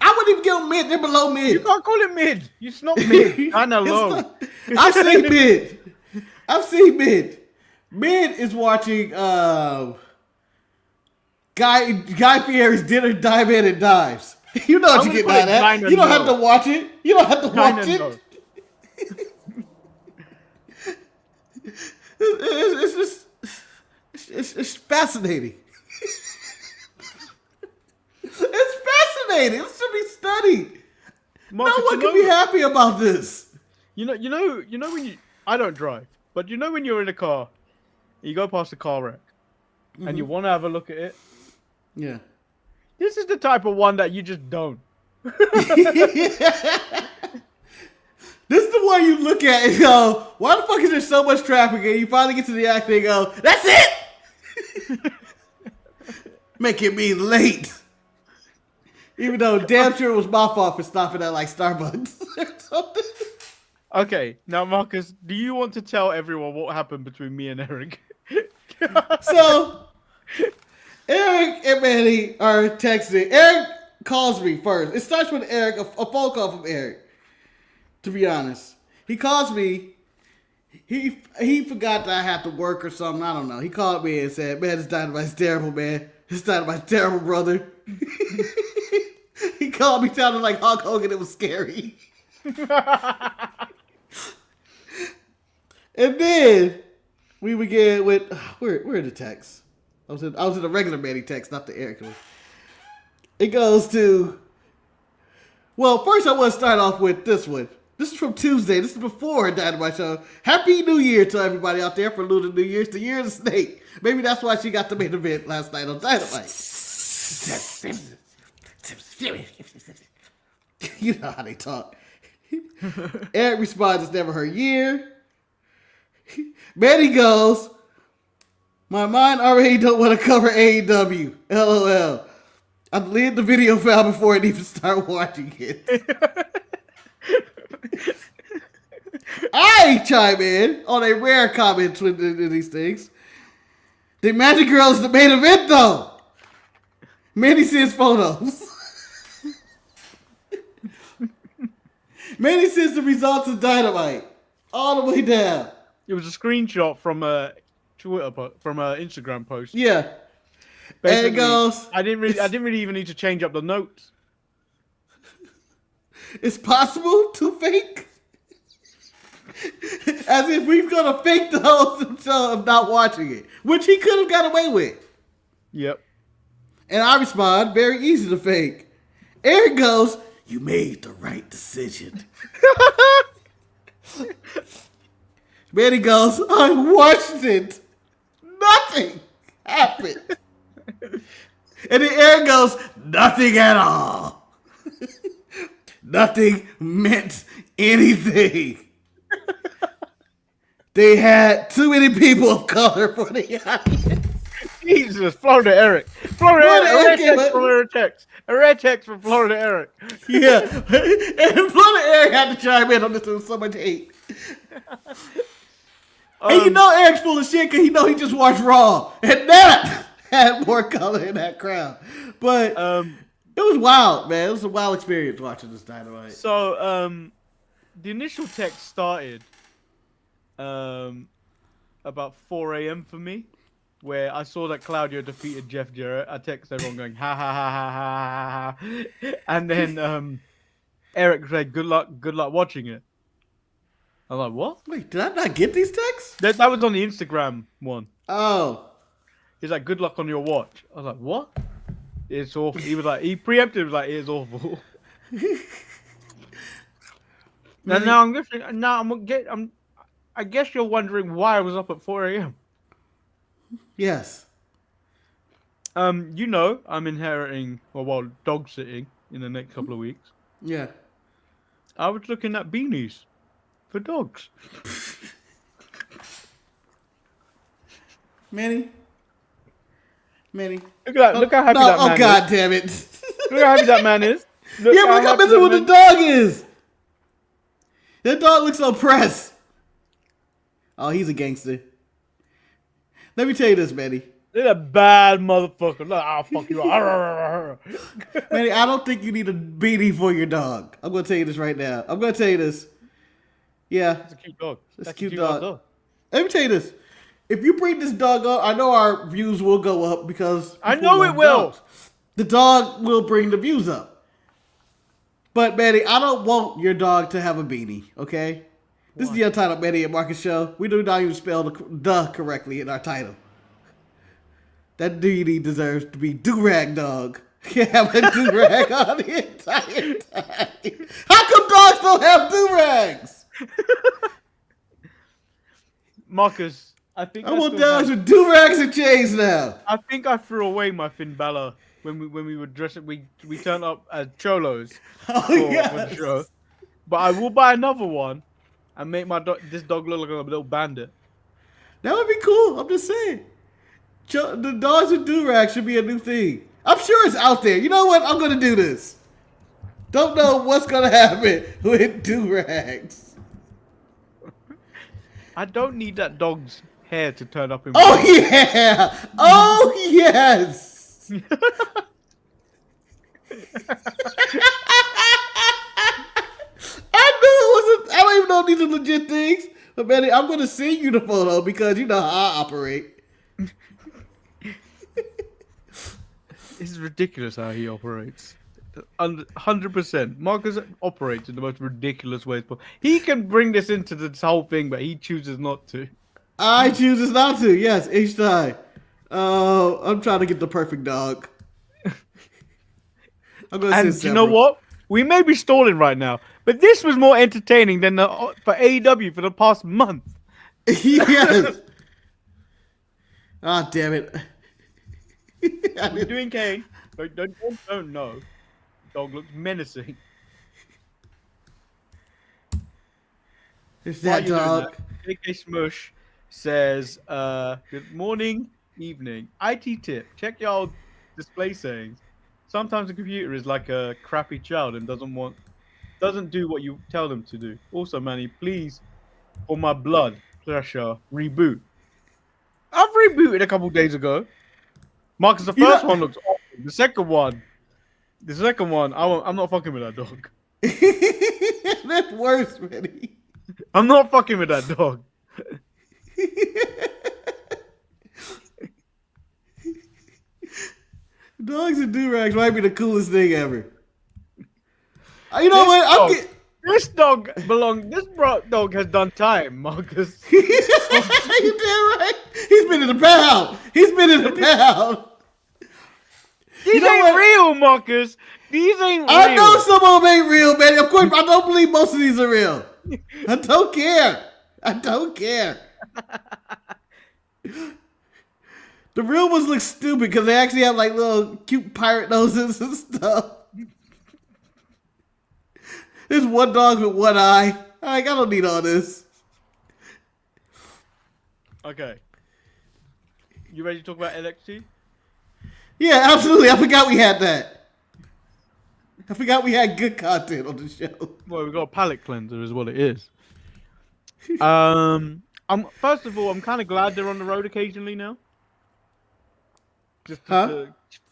I wouldn't even give them mid. They're below mid.
You can't call it mid. It's not mid. Kinda low.
I've seen mid. Mid is watching Guy Fieri's Dinner, Diamond, and Dives. You know what you get mad at. You don't have to watch it. You don't have to watch it. It's fascinating. It's fascinating. It should be studied. Marcus, no one can be happy about this.
You know when you. I don't drive, but you know when you're in a car, you go past a car wreck, and you want to have a look at it.
Yeah.
This is the type of one that you just don't.
This is the one you look at and go, why the fuck is there so much traffic? And you finally get to the act and go, that's it! Making me late. Even though damn sure it was my fault for stopping at like Starbucks or something.
Okay, now Marcus, do you want to tell everyone what happened between me and Eric?
So, Eric and Manny are texting. Eric calls me first. It starts with Eric, a phone call from Eric. To be honest, he calls me. He forgot that I had to work or something. I don't know. He called me and said, "Man, this Dynamite's terrible, man. This Dynamite's terrible, brother." He called me sounding like Hulk Hogan. It was scary. And then we began with where are the texts? I was in a regular Manny text, not the Eric one. It goes to. Well, first I want to start off with this one. This is from Tuesday. This is before Dynamite Show. Happy New Year to everybody out there for Lunar New Year's. The year of the snake. Maybe that's why she got the main event last night on Dynamite. You know how they talk. Eric responds, it's never her year. Manny goes, my mind already don't want to cover AEW. LOL. I deleted the video file before I even start watching it. I chime in on a rare comment with these things. The Magic Girl is the main event, though. Manny sends photos. Manny sends the results of Dynamite all the way down.
It was a screenshot from a Instagram post.
Yeah.
Basically,
and it goes.
I didn't really even need to change up the notes.
It's possible to fake. As if we've gonna fake the whole show of not watching it, which he could have got away with.
Yep. And
I respond, very easy to fake. Eric goes, you made the right decision. Manny goes, I watched it. Nothing happened. And then Eric goes, nothing at all. Nothing meant anything. They had too many people of color for the audience.
Jesus, Florida Eric. Florida Eric. A red text from Florida Eric.
Yeah. And Florida Eric had to chime in on this with so much hate. And you know Eric's full of shit because he know he just watched Raw. And that had more color in that crowd. But it was wild, man. It was a wild experience watching this Dynamite.
So, the initial text started about 4 a.m. for me, where I saw that Claudio defeated Jeff Jarrett. I texted everyone going, ha, ha, ha, ha, ha, ha. And then Eric said, good luck watching it. I'm like, what?
Wait, did I not get these texts?
That was on the Instagram one.
Oh.
He's like, good luck on your watch. I was like, what? It's awful. He was like, he preempted, was like, it's awful. I guess you're wondering why I was up at 4 a.m.
Yes.
You know, I'm inheriting, dog sitting in the next couple of weeks.
Yeah.
I was looking at beanies for dogs.
Manny.
Look how happy that man is.
Oh, God damn it.
Look how happy that man is.
But look how miserable the dog is. That dog looks so pressed. Oh, he's a gangster. Let me tell you this, Manny.
They're a bad motherfucker. Look, I'll fuck you up.
Manny, I don't think you need a beanie for your dog. I'm going to tell you this right now. Yeah.
That's a cute dog.
That's a cute dog. Let me tell you this. if you bring this dog up, I know our views will go up because
I
people
know
love
it will.
dogs. The dog will bring the views up. But Manny, I don't want your dog to have a beanie. Okay. This is the Untitled Manny and Marcus show. We do not even spell the correctly in our title. That beanie deserves to be do-rag dog. Can't have a do-rag on the entire time. How come dogs don't have do-rags?
Marcus, I think
I want dogs with do-rags and chains now.
I think I threw away my Finn Balor when we were dressing. We turned up as cholos for the show. But I will buy another one and make this dog look like a little bandit.
That would be cool. I'm just saying. The dogs with do-rags should be a new thing. I'm sure it's out there. You know what? I'm going to do this. Don't know what's going to happen with do-rags.
I don't need that dog's hair to turn up in.
Oh, yeah. Oh, yes. I don't even know if these are legit things. But, Manny, I'm going to send you the photo because you know how I operate.
This is ridiculous how he operates. 100%. Marcus operates in the most ridiculous ways. He can bring this into this whole thing, but he chooses not to.
I chooses not to. Yes, each time. I'm trying to get the perfect dog. I'm gonna
and you know what? We may be stalling right now, but this was more entertaining than for AEW for the past month.
Yes. Ah, damn it.
We're doing Kane. Don't know. Dog looks menacing.
It's that dog.
JK Smush says, good morning, evening. IT tip. Check your display settings. Sometimes the computer is like a crappy child and doesn't do what you tell them to do. Also, Manny, please, for my blood pressure, reboot. I've rebooted a couple days ago. Marcus, the first one looks awesome. The second one, I'm not fucking with that dog.
That's worse, Manny.
I'm not fucking with that dog.
Dogs and do-rags might be the coolest thing ever. You know what?
This dog has done time, Marcus.
You damn right. He's been in the pound.
These ain't real, Marcus. These ain't real.
I know some of them ain't real, man. Of course, I don't believe most of these are real. I don't care. The real ones look stupid because they actually have like little cute pirate noses and stuff. There's one dog with one eye. Like, I don't need all this.
Okay. You ready to talk about NXT?
Yeah, absolutely. I forgot we had that. I forgot we had good content on the show.
Well, we got a palate cleanser is what it is. First of all, I'm kind of glad they're on the road occasionally now.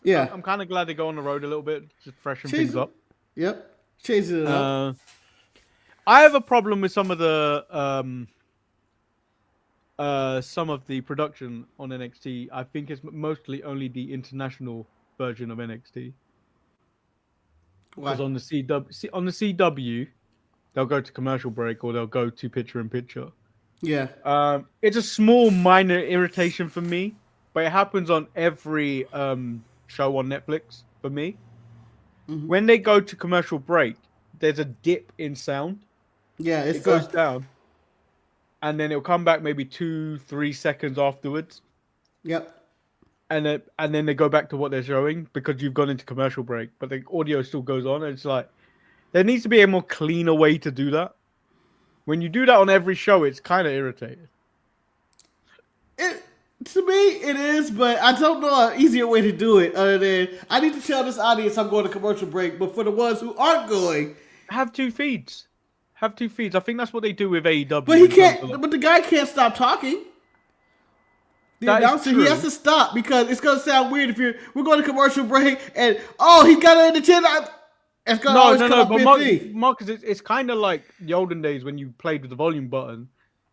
Yeah.
I'm kind of glad they go on the road a little bit, just freshen things up.
Yep. Changing it up.
I have a problem with some of the production on NXT. I think it's mostly only the international version of NXT. Because on the CW, they'll go to commercial break or they'll go to picture-in-picture.
Yeah.
It's a small, minor irritation for me, but it happens on every show on Netflix for me. Mm-hmm. When they go to commercial break, there's a dip in sound.
Yeah,
it goes down. And then it'll come back maybe 2-3 seconds afterwards.
Yep.
And then they go back to what they're showing because you've gone into commercial break, but the audio still goes on. And it's like, there needs to be a more cleaner way to do that. When you do that on every show, it's kind of irritating.
To me, it is, but I don't know an easier way to do it other than I need to tell this audience I'm going to commercial break, but for the ones who aren't going,
have two feeds. I think that's what they do with AEW.
But he can't. But the guy can't stop talking. The announcer, he has to stop because it's going to sound weird if we're going to commercial break and he got it in the chin. It's going to always come up
but Marcus, it's kind of like the olden days when you played with the volume button,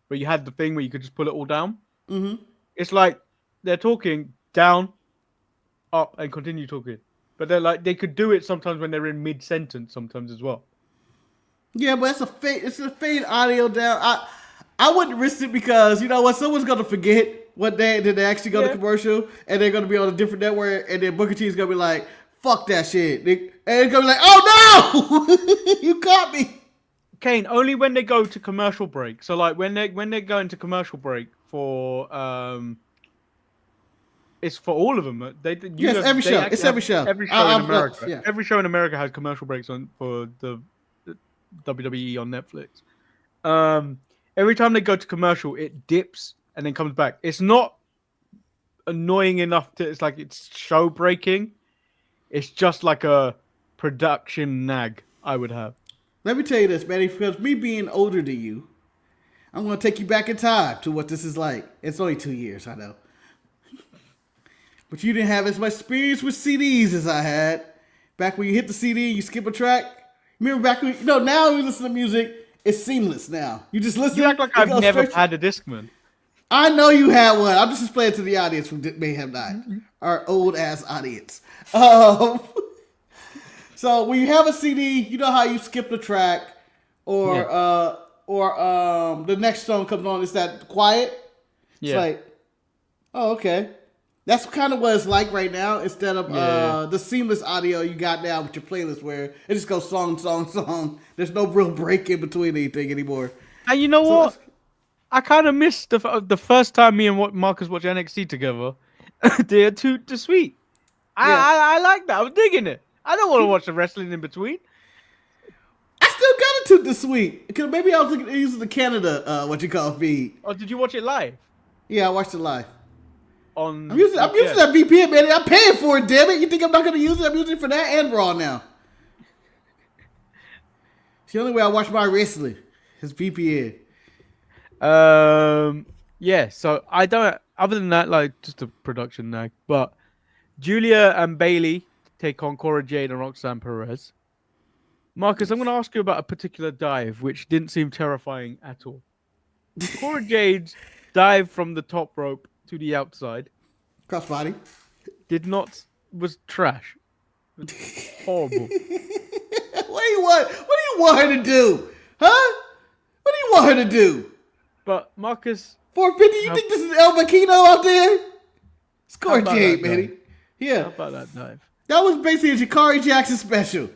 where you had the thing where you could just pull it all down.
Mm-hmm.
it's like they're talking down, up, and continue talking. But they're like they could do it sometimes when they're in mid sentence, sometimes as well.
Yeah, but it's a fade audio down. I wouldn't risk it because you know what? Someone's gonna forget what day did they actually go to commercial, and they're gonna be on a different network, and then Booker T's gonna be like, "Fuck that shit," and they're gonna be like, "Oh no, you caught me."
Kane, only when they go to commercial break. So like when they're going to commercial break for it's for all of them.
Every show. It's every show.
Every show in America. Yeah. Every show in America has commercial breaks on for the WWE on Netflix. Every time they go to commercial, it dips and then comes back. It's not annoying enough to. It's like it's show breaking. It's just like a production nag I would have.
Let me tell you this, Manny, because me being older than you, I'm going to take you back in time to what this is like. It's only 2 years, I know. But you didn't have as much experience with CDs as I had. Back when you hit the CD, you skip a track. Remember back when, now we listen to music, it's seamless now. You just listen.
You act like I've never had a Discman.
I know you had one. I'm just explaining to the audience who may have not. Our old-ass audience. So when you have a CD, you know how you skip the track, or the next song comes on. It's that quiet. It's like, oh, okay. That's kind of what it's like right now. Instead of the seamless audio you got now with your playlist, where it just goes song, song, song. There's no real break in between anything anymore.
And you know what? I kind of missed the first time me and Marcus watched NXT together. They're too sweet. I like that. I was digging it. I don't want to watch the wrestling in between.
I still got it to the sweet. Because maybe I was using the Canada, feed.
Oh, did you watch it live?
Yeah, I watched it live.
I'm
using that VPN, man. I'm paying for it, damn it. You think I'm not going to use it? I'm using it for that and Raw now. It's the only way I watch my wrestling is VPN.
Yeah, so I don't, other than that, like, just a production nag. But Julia and Bailey take on Cora Jade and Roxanne Perez. Marcus, I'm going to ask you about a particular dive, which didn't seem terrifying at all. Cora Jade's dive from the top rope to the outside.
Crossbody.
Was trash. It was horrible.
What do you want her to do? Huh? What do you want her to do?
But Marcus,
450, you think this is El Bacino out there? It's Cora Jade, man. Yeah.
How about that dive?
That was basically a Jakari Jackson special.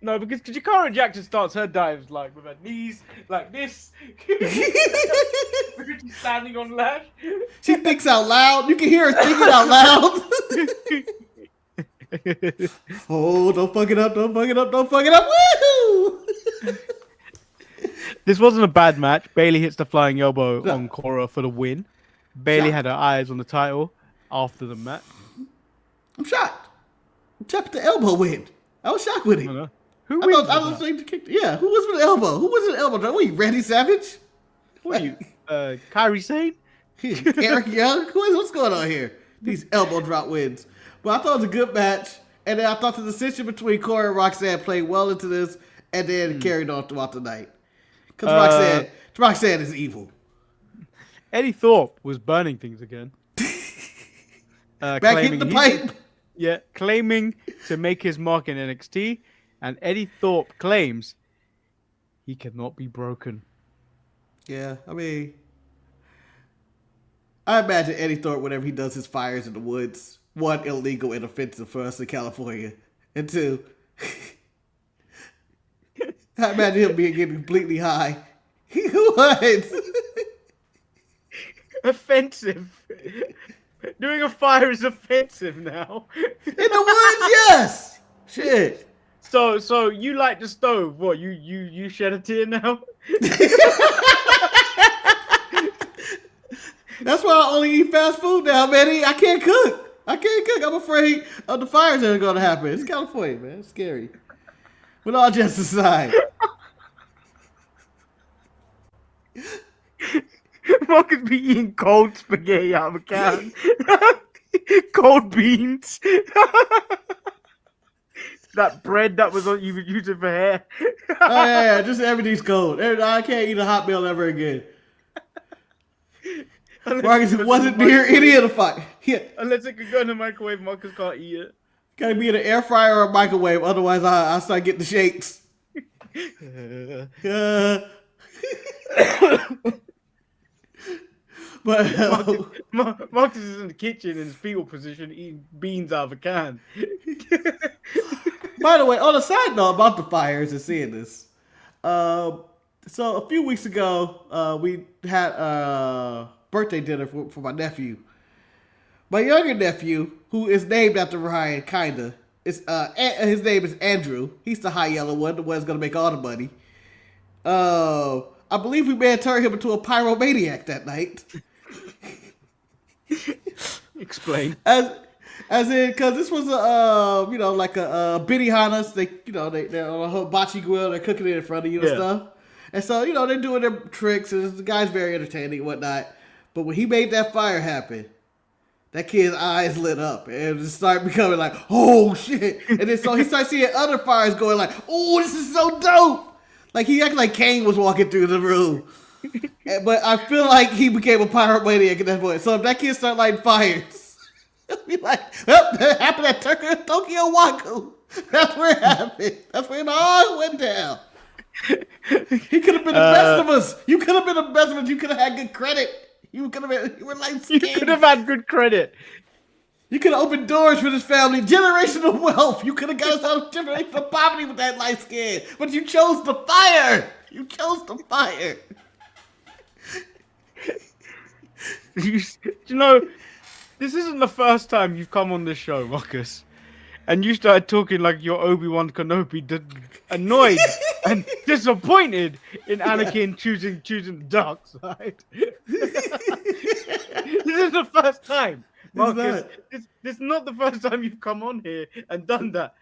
No, because Jakari Jackson starts her dives like with her knees like this. She's standing on lash.
She thinks out loud. You can hear her thinking out loud. Oh, don't fuck it up, don't fuck it up, don't fuck it up. Woohoo!
This wasn't a bad match. Bailey hits the flying elbow on Cora for the win. Bailey had her eyes on the title after the match.
I'm shocked. I'm shocked at the elbow win. I was shocked with it.
Who wins?
I was like, yeah, who was with the elbow? Who was with the elbow? What are you, Randy Savage?
What are you, Kairi Sane?
Eric Young? What's going on here? These elbow drop wins. But I thought it was a good match. And then I thought the decision between Cora and Roxanne played well into this and then carried on throughout the night. Because Roxanne is evil.
Eddie Thorpe was burning things again.
Back hitting the pipe.
Yeah, claiming to make his mark in NXT. And Eddie Thorpe claims he cannot be broken.
Yeah, I mean, I imagine Eddie Thorpe, whenever he does his fires in the woods, one, illegal and offensive for us in California, and two, I imagine him getting completely high. What?
Offensive. Doing a fire is offensive now.
In the woods, yes. Shit.
So you like the stove? What, you shed a tear now?
That's why I only eat fast food now, man. I can't cook. I'm afraid of the fires that are going to happen. It's California, man. It's scary. But all just aside.
Marcus be eating cold spaghetti out of a can. Cold beans. That bread that was on you were using for hair.
Oh yeah, just everything's cold. I can't eat a hot meal ever again. Marcus wasn't near any of the fight. Yeah.
Unless it could go in the microwave, Marcus can't eat it.
Gotta be in an air fryer or a microwave, otherwise I start getting the shakes. But
Marcus is in the kitchen in his fetal position eating beans out of a can.
by the way, on a side note about the fires and seeing this, so a few weeks ago, we had a birthday dinner for my nephew. My younger nephew, who is named after Ryan, kinda, his name is Andrew. He's the high yellow one, the one that's gonna make all the money. I believe we may have turned him into a pyromaniac that night.
Explain.
As in, because this was like a Benihana's. They're on a hibachi grill. They're cooking it in front of you and stuff. And so, they're doing their tricks, and the guy's very entertaining and whatnot. But when he made that fire happen, that kid's eyes lit up and it started becoming like, oh shit. And then so he starts seeing other fires going like, oh, this is so dope. Like he acted like Kane was walking through the room. But I feel like he became a pyromaniac at that point. So if that kid started lighting fires, he'll be like, well, that happened at Tokyo Waku. That's where it happened. That's where it all went down. He could have been the best of us. You could have been the best of us. You could have had good credit. You were light skinned.
You could have had good credit.
You could have opened doors for this family. Generational wealth. You could have got us out of generational poverty with that light skin. But you chose the fire. You chose the fire.
This isn't the first time you've come on this show, Marcus. And you started talking like you're Obi-Wan Kenobi, annoyed and disappointed in Anakin choosing the dark side. This is the first time, Marcus. This is not the first time you've come on here and done that.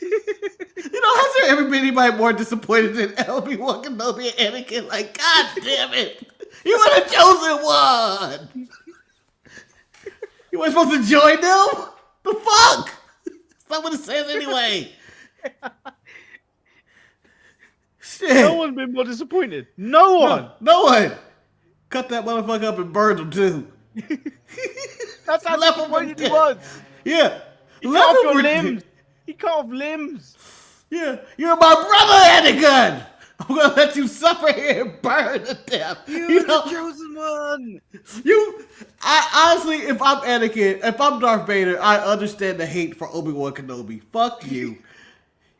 Has there ever been anybody more disappointed than Obi-Wan Kenobi and Anakin? Like, God damn it. You would have chosen one. You weren't supposed to join them? The fuck? That's not what it says anyway. Shit.
No one's been more disappointed. No one.
No one. Cut that motherfucker up and burned him too.
That's how disappointed he was.
Yeah.
He cut off your limbs. He cut off limbs.
Yeah. You're my brother, Anakin. I'm gonna let you suffer here and burn to death.
You're the chosen one.
I honestly, if I'm Anakin, if I'm Darth Vader, I understand the hate for Obi-Wan Kenobi. Fuck you.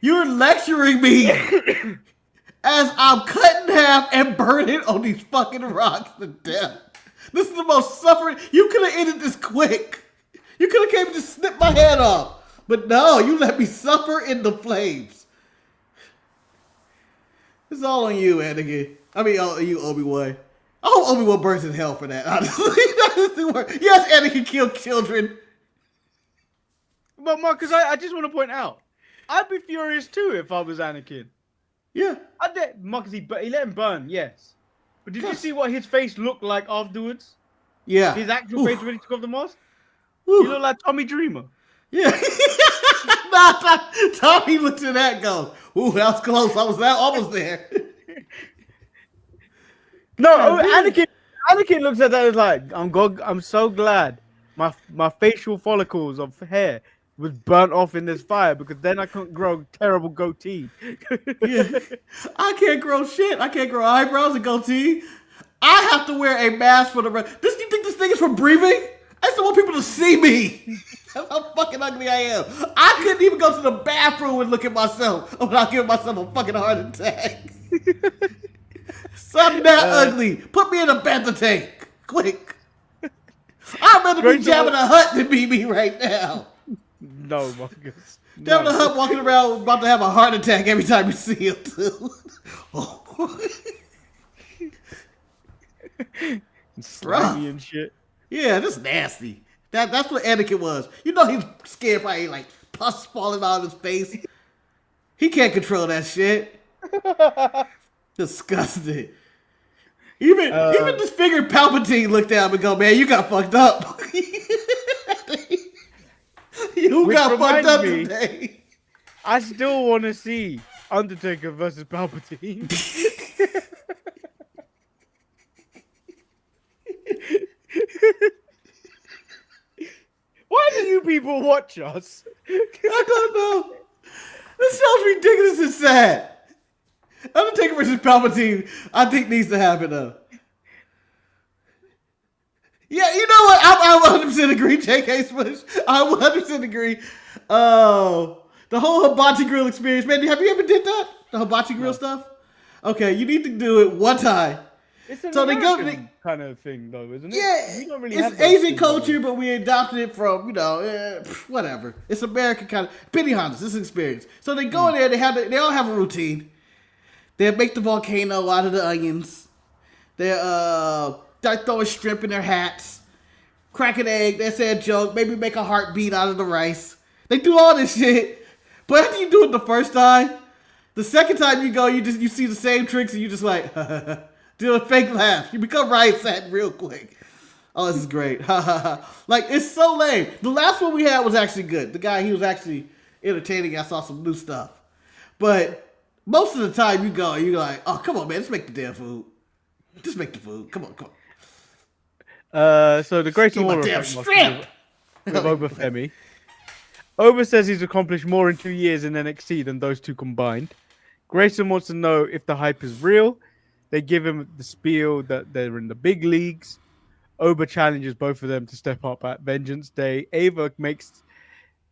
You're lecturing me as I'm cut in half and burning on these fucking rocks to death. This is the most suffering. You could have ended this quick. You could have came and just snipped my head off. But no, you let me suffer in the flames. It's all on you, Anakin. I mean, you, Obi-Wan. I hope Obi-Wan burns in hell for that, honestly. Yes, Anakin killed children.
But, Marcus, I just want to point out, I'd be furious too if I was Anakin.
Yeah.
Marcus, he let him burn, yes. But did you see what his face looked like afterwards?
Yeah.
His actual face ready to take off the mask?
Ooh.
He looked like Tommy Dreamer.
Yeah. Tommy looked at that and goes, ooh, that was close. I was almost there.
No, Anakin looks at that and is like, I'm so glad my facial follicles of hair was burnt off in this fire because then I couldn't grow terrible goatee.
Yeah. I can't grow shit. I can't grow eyebrows and goatee. I have to wear a mask for the rest. You think this thing is for breathing? I just don't want people to see me. That's how fucking ugly I am. I couldn't even go to the bathroom and look at myself without giving myself a fucking heart attack. So I'm that ugly. Put me in a bantha tank. Quick. I'd rather be Jabba the Hutt than be me right now.
No, Marcus.
Jabba the Hutt walking around about to have a heart attack every time you see him, too.
Slimy and shit.
Yeah, that's nasty. That's what Anakin was. You know he's scared by like pus falling out of his face. He can't control that shit. Disgusting. Even disfigured Palpatine looked at him and go, man, you got fucked up. You got fucked up today.
I still want to see Undertaker versus Palpatine. Why do you people watch us?
I don't know. This show's ridiculous and sad. Undertaker versus Palpatine, I think needs to happen though. Yeah, you know what? I 100% agree, J.K. Smush. I 100% agree. The whole hibachi grill experience, man. Have you ever did that? The hibachi grill stuff? Okay, you need to do it one time.
It's an American kind of thing, though, isn't it?
Yeah,
we don't really
it's
have
Asian culture, but we adopted it from, whatever. It's American kind of penny hunters. This is experience. So they go in there. They all have a routine. They make the volcano out of the onions. They start throwing shrimp in their hats. Crack an egg. They say a joke. Maybe make a heartbeat out of the rice. They do all this shit. But after you do it the first time, the second time you go, you see the same tricks and you just like do a fake laugh. You become Ryan Satin real quick. Oh, this is great. Like, it's so lame. The last one we had was actually good. The guy, he was actually entertaining. I saw some new stuff. But most of the time you go, you're like, oh, come on, man. Just make the damn food. Just make the food. Come on.
So the Great Order with Oba Femi. Oba says he's accomplished more in 2 years in NXT than those two combined. Grayson wants to know if the hype is real. They give him the spiel that they're in the big leagues. Oba challenges both of them to step up at Vengeance Day. Ava makes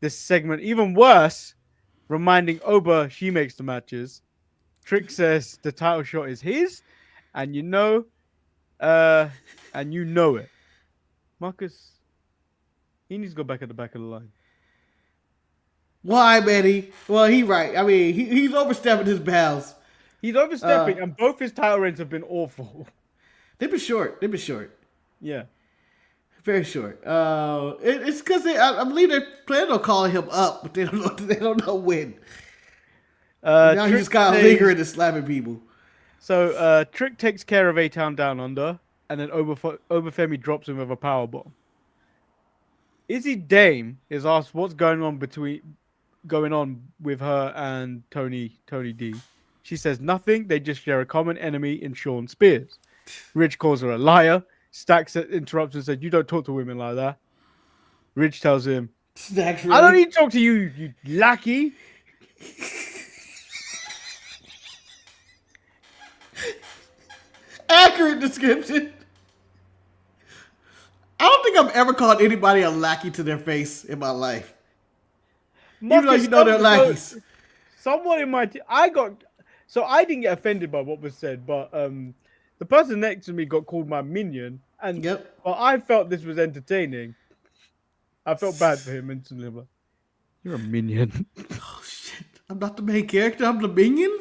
this segment even worse, reminding Oba she makes the matches. Trick says the title shot is his, and you know it. Marcus, he needs to go back at the back of the line.
Why, Manny? Well, he's right. I mean, he's overstepping his bounds.
He's overstepping, and both his title reigns have been awful.
They've been short.
Yeah.
Very short. It's because I believe they're planning on calling him up, but they don't know when. Now he's just kind of lingering and slapping people.
So Trick takes care of A-Town Down Under, and then Obafemi drops him with a powerbomb. Izzy Dame is asked what's going on with her and Tony D. She says nothing. They just share a common enemy in Sean Spears. Rich calls her a liar. Stacks interrupts and said, "You don't talk to women like that." Rich tells him,
Stacks, really?
"I don't need to talk to you, you lackey."
Accurate description. I don't think I've ever called anybody a lackey to their face in my life. Even though you know they're lackeys.
Someone in my I didn't get offended by what was said, but the person next to me got called my minion, and well, I felt this was entertaining. I felt bad for him instantly. I'm like, you're a minion.
Oh shit! I'm not the main character. I'm the minion.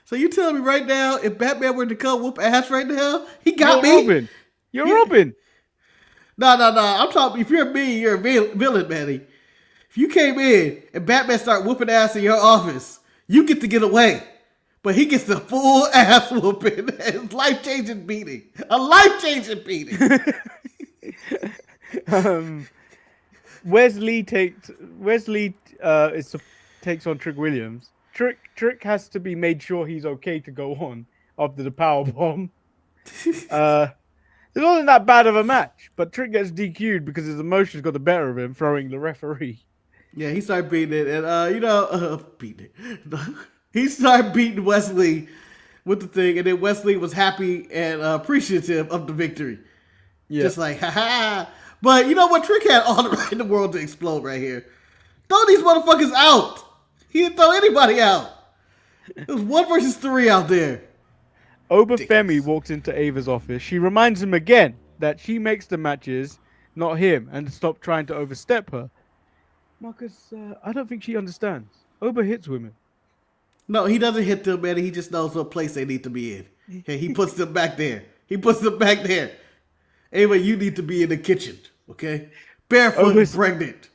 So you telling me right now, if Batman were to come whoop ass right now, he got me.
Robin. You're Robin.
No. I'm talking. If you're me, you're a villain, Manny. If you came in and Batman started whooping ass in your office, you get to get away. But he gets the full ass whooping. It's life-changing beating. A life-changing beating.
Wesley takes on Trick Williams. Trick has to be made sure he's okay to go on after the power bomb. It wasn't that bad of a match, but Trick gets DQ'd because his emotions got the better of him, throwing the referee.
Yeah, he started beating it, and beating it. He started beating Wesley with the thing, and then Wesley was happy and appreciative of the victory. Yeah. Just like, ha. But you know what? Trick had all the right in the world to explode right here. Throw these motherfuckers out. He didn't throw anybody out. It was 1 versus 3 out there.
Obafemi walks into Ava's office. She reminds him again that she makes the matches, not him, and to stop trying to overstep her. Marcus, I don't think she understands. Oba hits women.
No, he doesn't hit them, man. He just knows what place they need to be in. Okay, he puts them back there. Ava, you need to be in the kitchen, okay? Barefoot and pregnant.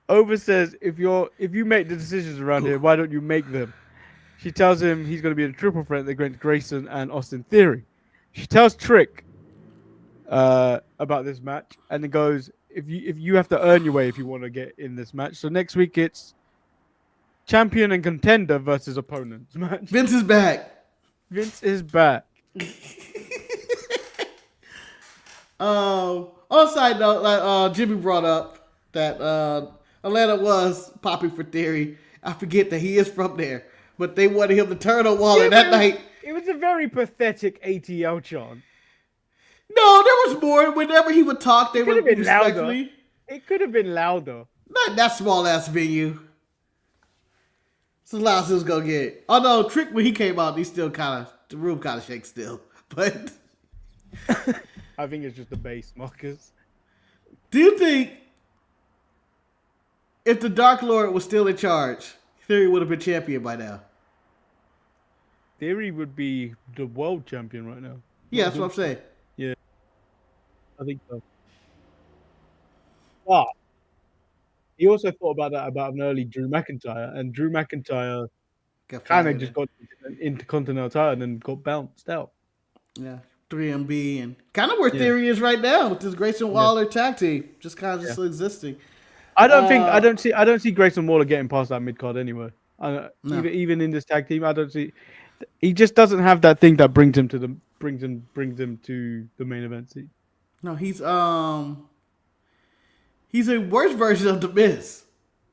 Ova says, if you make the decisions around here, why don't you make them? She tells him he's going to be a triple threat against Grayson and Austin Theory. She tells Trick about this match, and it goes, if you have to earn your way if you want to get in this match. So next week it's champion and contender versus opponents match.
Vince is back. On a side note, like Jimmy brought up that Atlanta was popping for Theory. I forget that he is from there, but they wanted him to turn on Waller that night.
It was a very pathetic ATL chant.
No, there was more. Whenever he would talk, they
Could
would
have been louder.
respectfully.
It could have been louder.
Not that small ass venue. It's as loud as it was gonna get. Although Trick when he came out, he still the room kind of shakes still. But
I think it's just the bass, Marcus.
do you think if the Dark Lord was still in charge, Theory would have been champion by now?
Theory would be the world champion right now.
Yeah, that's what I'm saying.
Yeah, I think so. But he also thought about that about an early Drew McIntyre, and Drew McIntyre kind of just got Intercontinental title and then got bounced out.
Yeah, 3MB and kind of where Theory is right now with this Grayson Waller tag team, just kind of still existing.
I don't see Grayson Waller getting past that mid card anyway. Even in this tag team, I don't see. He just doesn't have that thing that brings him to the main event seat.
No, he's a worse version of The Miz.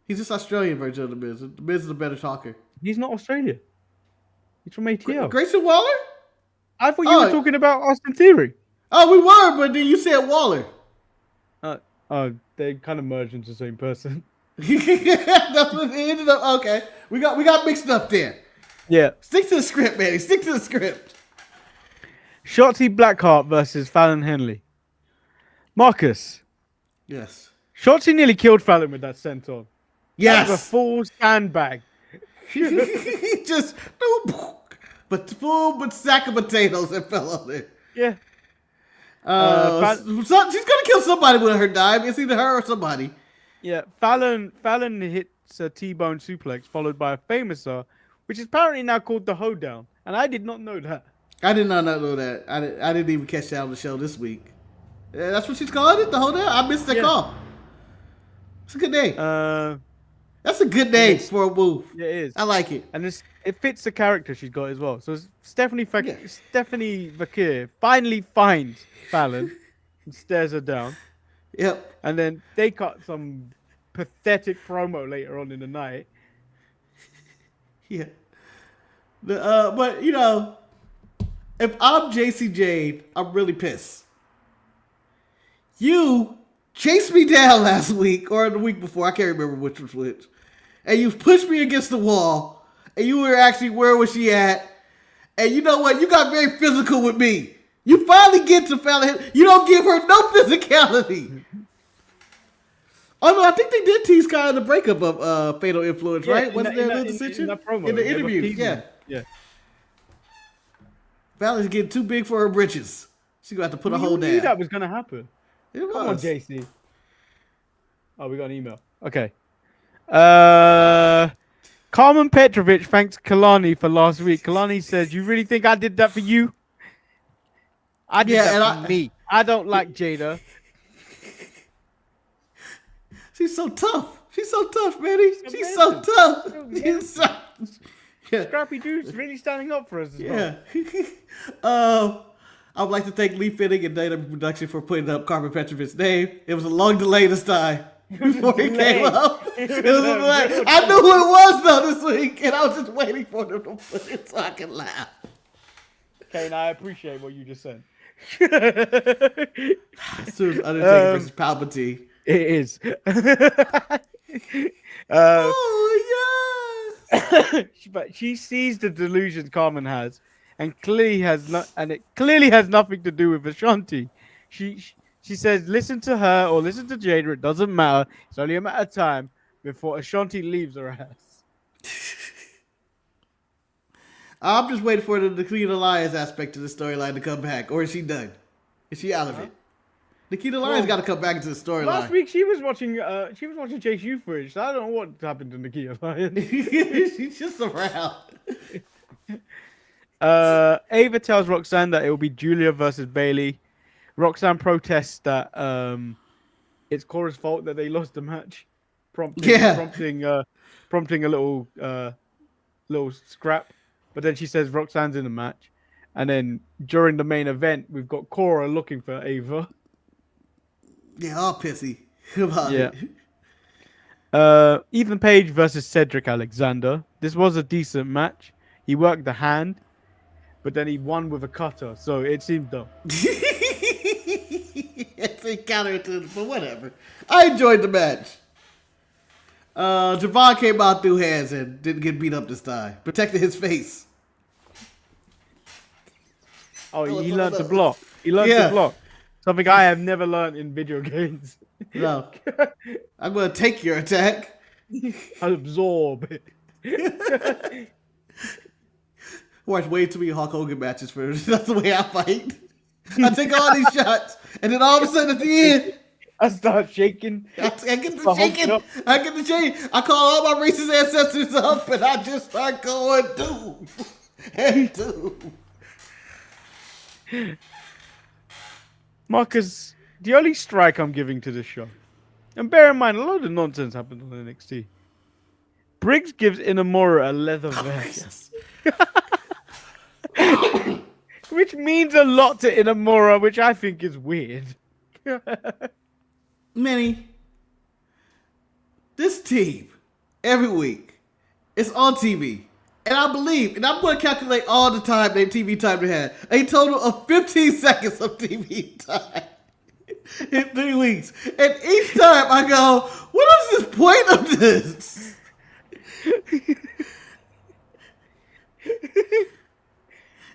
He's just Australian version of The Miz. The Miz is a better talker.
He's not Australian. He's from ATL.
Grayson Waller?
I thought you were talking about Austin Theory.
Oh, we were, but then you said Waller.
They kind of merged into the same person.
That's what it ended up. Okay, we got mixed up there.
Yeah.
Stick to the script, Manny. Stick to the script.
Shotzi Blackheart versus Fallon Henley. Marcus.
Yes.
Shotzi nearly killed Fallon with that senton.
Yes.
That was a full sandbag.
Just but sack of potatoes that fell on there.
Yeah.
She's gonna kill somebody with her dime. It's either her or somebody.
Yeah. Fallon hits a T-bone suplex followed by a famouser, which is apparently now called the hoedown, and I did not know that.
I did not know that. I didn't even catch that on the show this week. Yeah, that's what she's calling it, the hoedown. I missed that call. It's a good name. That's a good name for a move.
Yeah, it is.
I like it.
And it fits the character she's got as well. So Stephanie Vakir finally finds Fallon and stares her down.
Yep.
And then they cut some pathetic promo later on in the night.
Yeah. But you know, if I'm JC Jade, I'm really pissed. You chased me down last week or the week before. I can't remember which was which. And you pushed me against the wall. And you were actually, where was she at? And you know what? You got very physical with me. You finally get to Fallon. You don't give her no physicality. Oh no, I think they did tease kind of the breakup of Fatal Influence, right? Wasn't there a decision?
In that promo.
In the interview, yeah. Fallon's getting too big for her britches. She's going to have to put a hole down.
You knew that was going to happen.
It was.
Come on, JC. Oh, we got an email. Okay. Carmen Petrovic thanks Kalani for last week. Kalani says, "You really think I did that for you? I did that for me. I don't like Jada."
She's so tough. She's so tough, Manny. She's so tough. She's so...
Yeah. Scrappy Dude's really standing up for us as
well. I would like to thank Lee Fitting and Data Production for putting up Carmen Petrovic's name. It was a long delay this time before he came up. It was a delay. I knew who it was though this week, and I was just waiting for them to put it so I can laugh.
Okay, and I appreciate what you just said.
As soon as Undertaker versus Palpatine.
It is.
Oh yes.
But she sees the delusion Carmen has, and it clearly has nothing to do with Ashanti. She says, listen to her or listen to Jada. It doesn't matter. It's only a matter of time before Ashanti leaves her ass.
I'm just waiting for the Nikita Lyons aspect of the storyline to come back, or is she done? Is she out of it? Nikita Lyons got to come back into the storyline.
Last week she was watching Chase U footage. So I don't know what happened to Nikita Lyons.
She's just around.
Ava tells Roxanne that it will be Julia versus Bailey. Roxanne protests that it's Cora's fault that they lost the match, prompting a little scrap. But then she says Roxanne's in the match, and then during the main event, we've got Cora looking for Ava.
Yeah, all pissy about
Yeah.
it.
Ethan Page versus Cedric Alexander. This was a decent match. He worked the hand, but then he won with a cutter, so it seemed dumb.
It's a counterintuitive, but whatever. I enjoyed the match. Javon came out through hands and didn't get beat up this time. Protected his face.
Oh, he learned to block. He learned to block. Something I have never learned in video games.
No. I'm going to take your attack.
I'll absorb it.
Watch way too many Hulk Hogan matches for that's the way I fight. I take all these shots, and then all of a sudden at the end,
I start shaking.
I get the shaking. I get the shake. I call all my racist ancestors up, and I just start going doom and doom.
Marcus, the only strike I'm giving to this show, and bear in mind, a lot of nonsense happened on NXT. Briggs gives Inamura a leather vest. Which means a lot to Inamura, which I think is weird.
Manny, this team, every week, it's on TV. And I believe, and I'm going to calculate all the time, their TV time they had. A total of 15 seconds of TV time in 3 weeks. And each time I go, what is the point of this?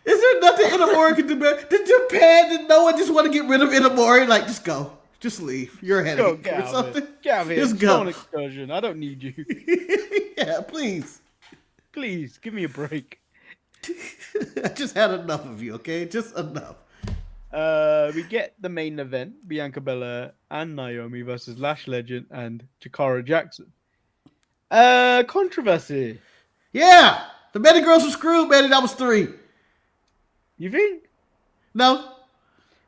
Is there nothing Inamura can do better? Did no one just want to get rid of Inamura? Like, just go. Just leave. You're ahead of me or something.
Get out of here.
Just go.
An excursion. I don't need you.
Yeah, please.
Please, give me a break.
I just had enough of you, okay? Just enough.
We get the main event, Bianca Belair and Naomi versus Lash Legend and Jakara Jackson. Controversy.
Yeah! The Manny girls were screwed, Manny. That was 3.
You think?
No.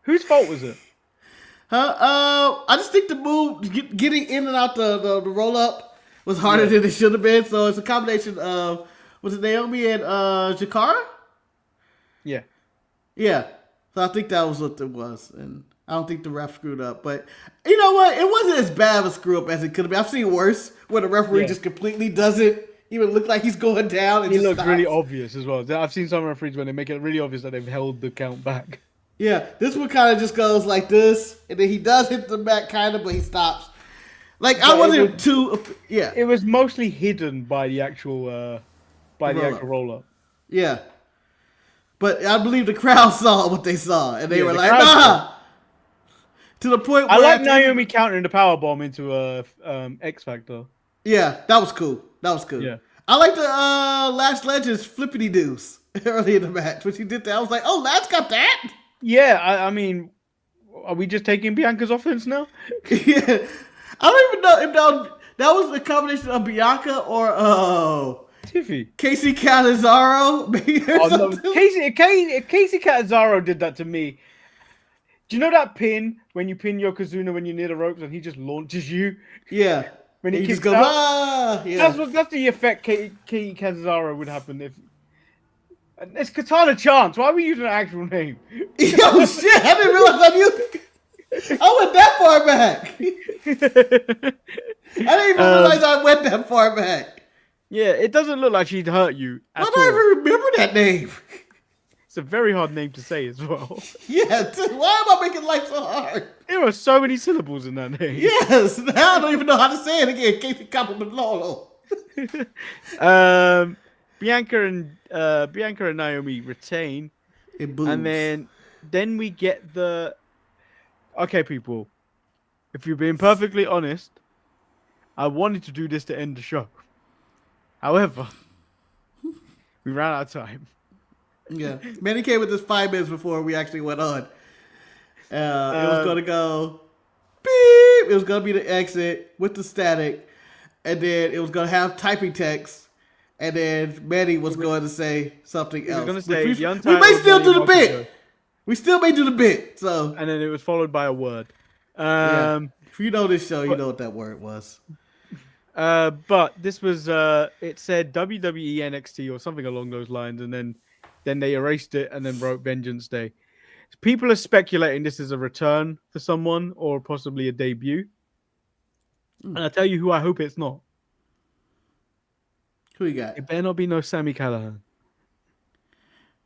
Whose fault was it?
I just think the move, getting in and out the roll-up was harder than it should have been. So it's a combination of, was it Naomi and Jakara?
Yeah.
Yeah. So I think that was what it was. And I don't think the ref screwed up. But you know what? It wasn't as bad of a screw-up as it could have been. I've seen worse where the referee just completely doesn't even look like he's going down. And
he looks really obvious as well. I've seen some referees when they make it really obvious that they've held the count back.
Yeah, this one kind of just goes like this, and then he does hit the back kind of, but he stops. Like, I wasn't too... Yeah.
It was mostly hidden by the actual roll-up.
Yeah. But I believe the crowd saw what they saw, and they were like, nah! To the point where...
I like Naomi countering the powerbomb into a X Factor.
Yeah, that was cool. That was cool.
Yeah.
I like the Lash Legends flippity doos early in the match. When she did that, I was like, oh, Lash got that?
Yeah, I mean, are we just taking Bianca's offense now?
Yeah. I don't even know if that was a combination of Bianca or
Tiffy.
Casey Catanzaro.
No. Casey Catanzaro did that to me. Do you know that pin when you pin Yokozuna when you're near the ropes and he just launches you?
Yeah.
When he
just goes, yeah.
That's the effect Casey Catanzaro would happen if. It's Katana Chance. Why are we using an actual name?
Yo, shit! I didn't realize I knew. I went that far back. I didn't even realize I went that far back.
Yeah, it doesn't look like she'd hurt you.
Why do I even remember that name?
It's a very hard name to say as well.
Yeah, why am I making life so hard?
There are so many syllables in that name.
Yes, now I don't even know how to say it again. Casey Compliment Lolo.
Bianca and Naomi retain, and then we get the. Okay, people, if you're being perfectly honest, I wanted to do this to end the show. However, we ran out of time.
Yeah, Manny came with this 5 minutes before we actually went on. It was going to go beep. It was going to be the exit with the static, and then it was going to have typing text. And then Manny was going to say something else.
Going to say,
we may still do the bit. We still may do the bit. So,
and then it was followed by a word.
If you know this show, you know what that word was.
But this was it said WWE NXT or something along those lines, and then they erased it and then wrote Vengeance Day. People are speculating this is a return for someone or possibly a debut. And I tell you who I hope it's not.
Who you got?
It better not be no Sami Callihan.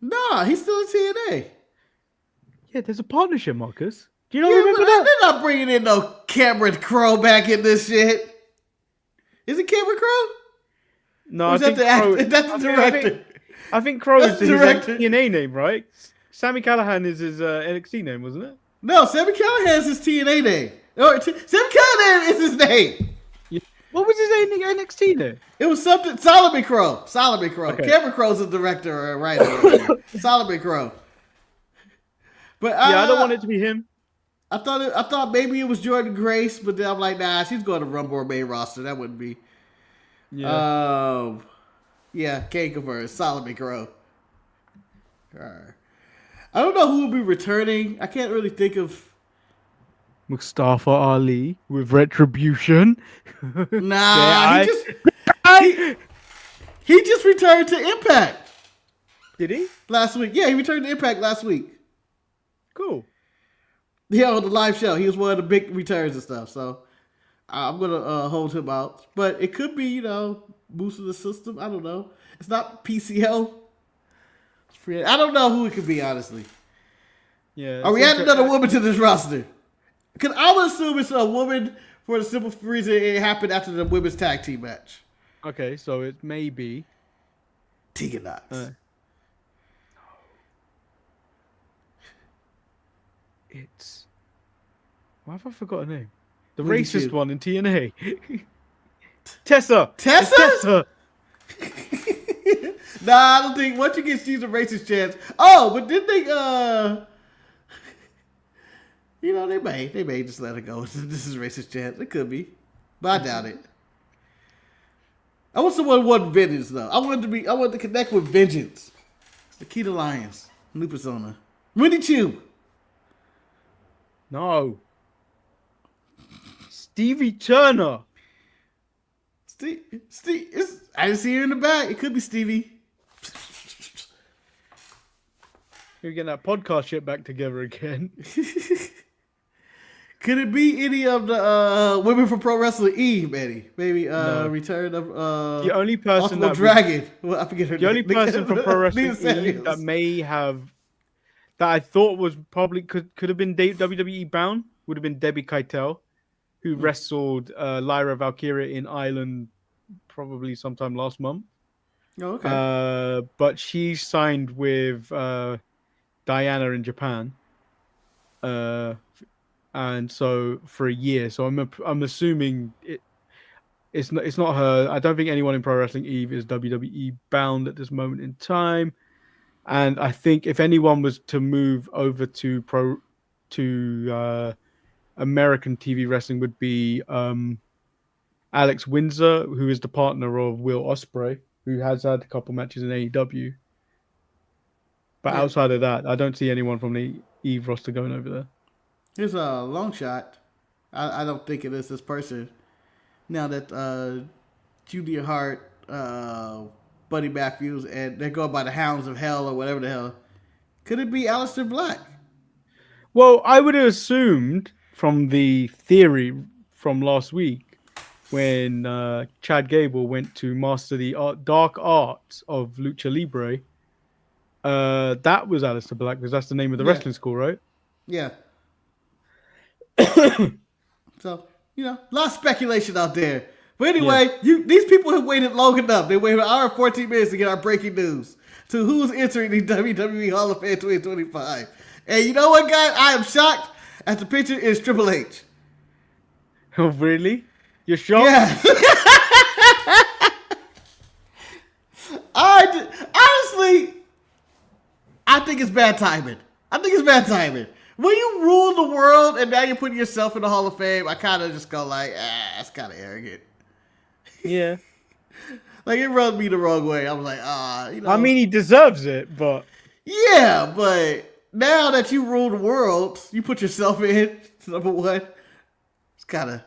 Nah, he's still in TNA.
Yeah, there's a partnership, Marcus. Do you not
Yeah,
remember
but
that?
they're not bringing in no Cameron Crowe back in this shit. Is it Cameron Crowe?
No,
Or
I
is
think
that the actor? That's the director.
I think Crow
That's
is
the
his
director.
TNA name, right? Sami Callihan is his NXT name, wasn't it?
No, Sami Callihan is his TNA name. Sami Callihan is his name.
Yeah. What was his NXT name?
It was something. Solomon Crowe. Solomon Crowe.
Okay.
Cameron Crowe's the director or writer. Solomon Crowe. But
Yeah, I don't want it to be him.
I thought maybe it was Jordan Grace, but then I'm like, nah, she's going to Rumble or main roster. That wouldn't be.
Yeah.
Yeah, can't convert. Solomon Crowe. Alright. I don't know who will be returning. I can't really think of.
Mustafa Ali with Retribution.
Nah, he just returned to Impact.
Did he?
Last week. Yeah, he returned to Impact last week.
Cool.
Yeah, on the live show. He was one of the big returns and stuff. So I'm going to hold him out. But it could be, boosting the system. I don't know. It's not PCL. I don't know who it could be, honestly.
Yeah.
Are we adding another woman to this roster? Because I would assume it's a woman for the simple reason it happened after the women's tag team match.
Okay, so it may be
Tegan Knox.
It's. Why have I forgot her name? The
What did
racist
you-
one in TNA. Tessa.
Tessa?
It's Tessa.
Nah, I don't think once you get she's a racist chance. Oh, but didn't they they may just let her go. This is racist chance. It could be. But I doubt it. I want someone who won vengeance though. I wanted to connect with vengeance. Nikita Lyons. New persona. Winnie Chu.
No. Stevie Turner.
Steve I didn't see her in the back. It could be Stevie.
We're getting that podcast shit back together again.
Could it be any of the women from Pro Wrestling Eve, Manny? Maybe
No.
return of
The only person
Ultimate
that
Dragon. Well, I forget her
the only
name.
person from Pro Wrestling
Nina
Eve
Samuels.
that may have that I thought was probably could have been WWE bound would have been Debbie Keitel, who wrestled Lyra Valkyria in Ireland probably sometime last month.
Oh, okay.
But she signed with Diana in Japan, and so for a year. So I'm assuming it's not her. I don't think anyone in Pro Wrestling Eve is WWE bound at this moment in time. And I think if anyone was to move over to American TV wrestling, would be Alex Windsor, who is the partner of Will Ospreay, who has had a couple matches in AEW. But
Yeah.
outside of that, I don't see anyone from the Eve roster going over there.
Here's a long shot. I don't think it is this person. Now that Julia Hart, Buddy Matthews, and they're going by the Hounds of Hell or whatever the hell. Could it be Aleister Black?
Well, I would have assumed from the theory from last week when Chad Gable went to master the dark arts of Lucha Libre, that was Aleister Black because that's the name of the wrestling school, right?
Yeah. So, a lot of speculation out there. But anyway, these people have waited long enough. They waited an hour and 14 minutes to get our breaking news to who's entering the WWE Hall of Fame 2025. And you know what, guys? I am shocked as the picture is Triple H.
Oh, really? You're shocked?
Yeah. Honestly, I think it's bad timing. When you rule the world and now you're putting yourself in the Hall of Fame, I kind of just go like, that's kind of arrogant.
Yeah.
Like, it rubbed me the wrong way. I was like,
I mean, he deserves it, but...
Yeah, but now that you rule the world, you put yourself in, number one. It's kind of...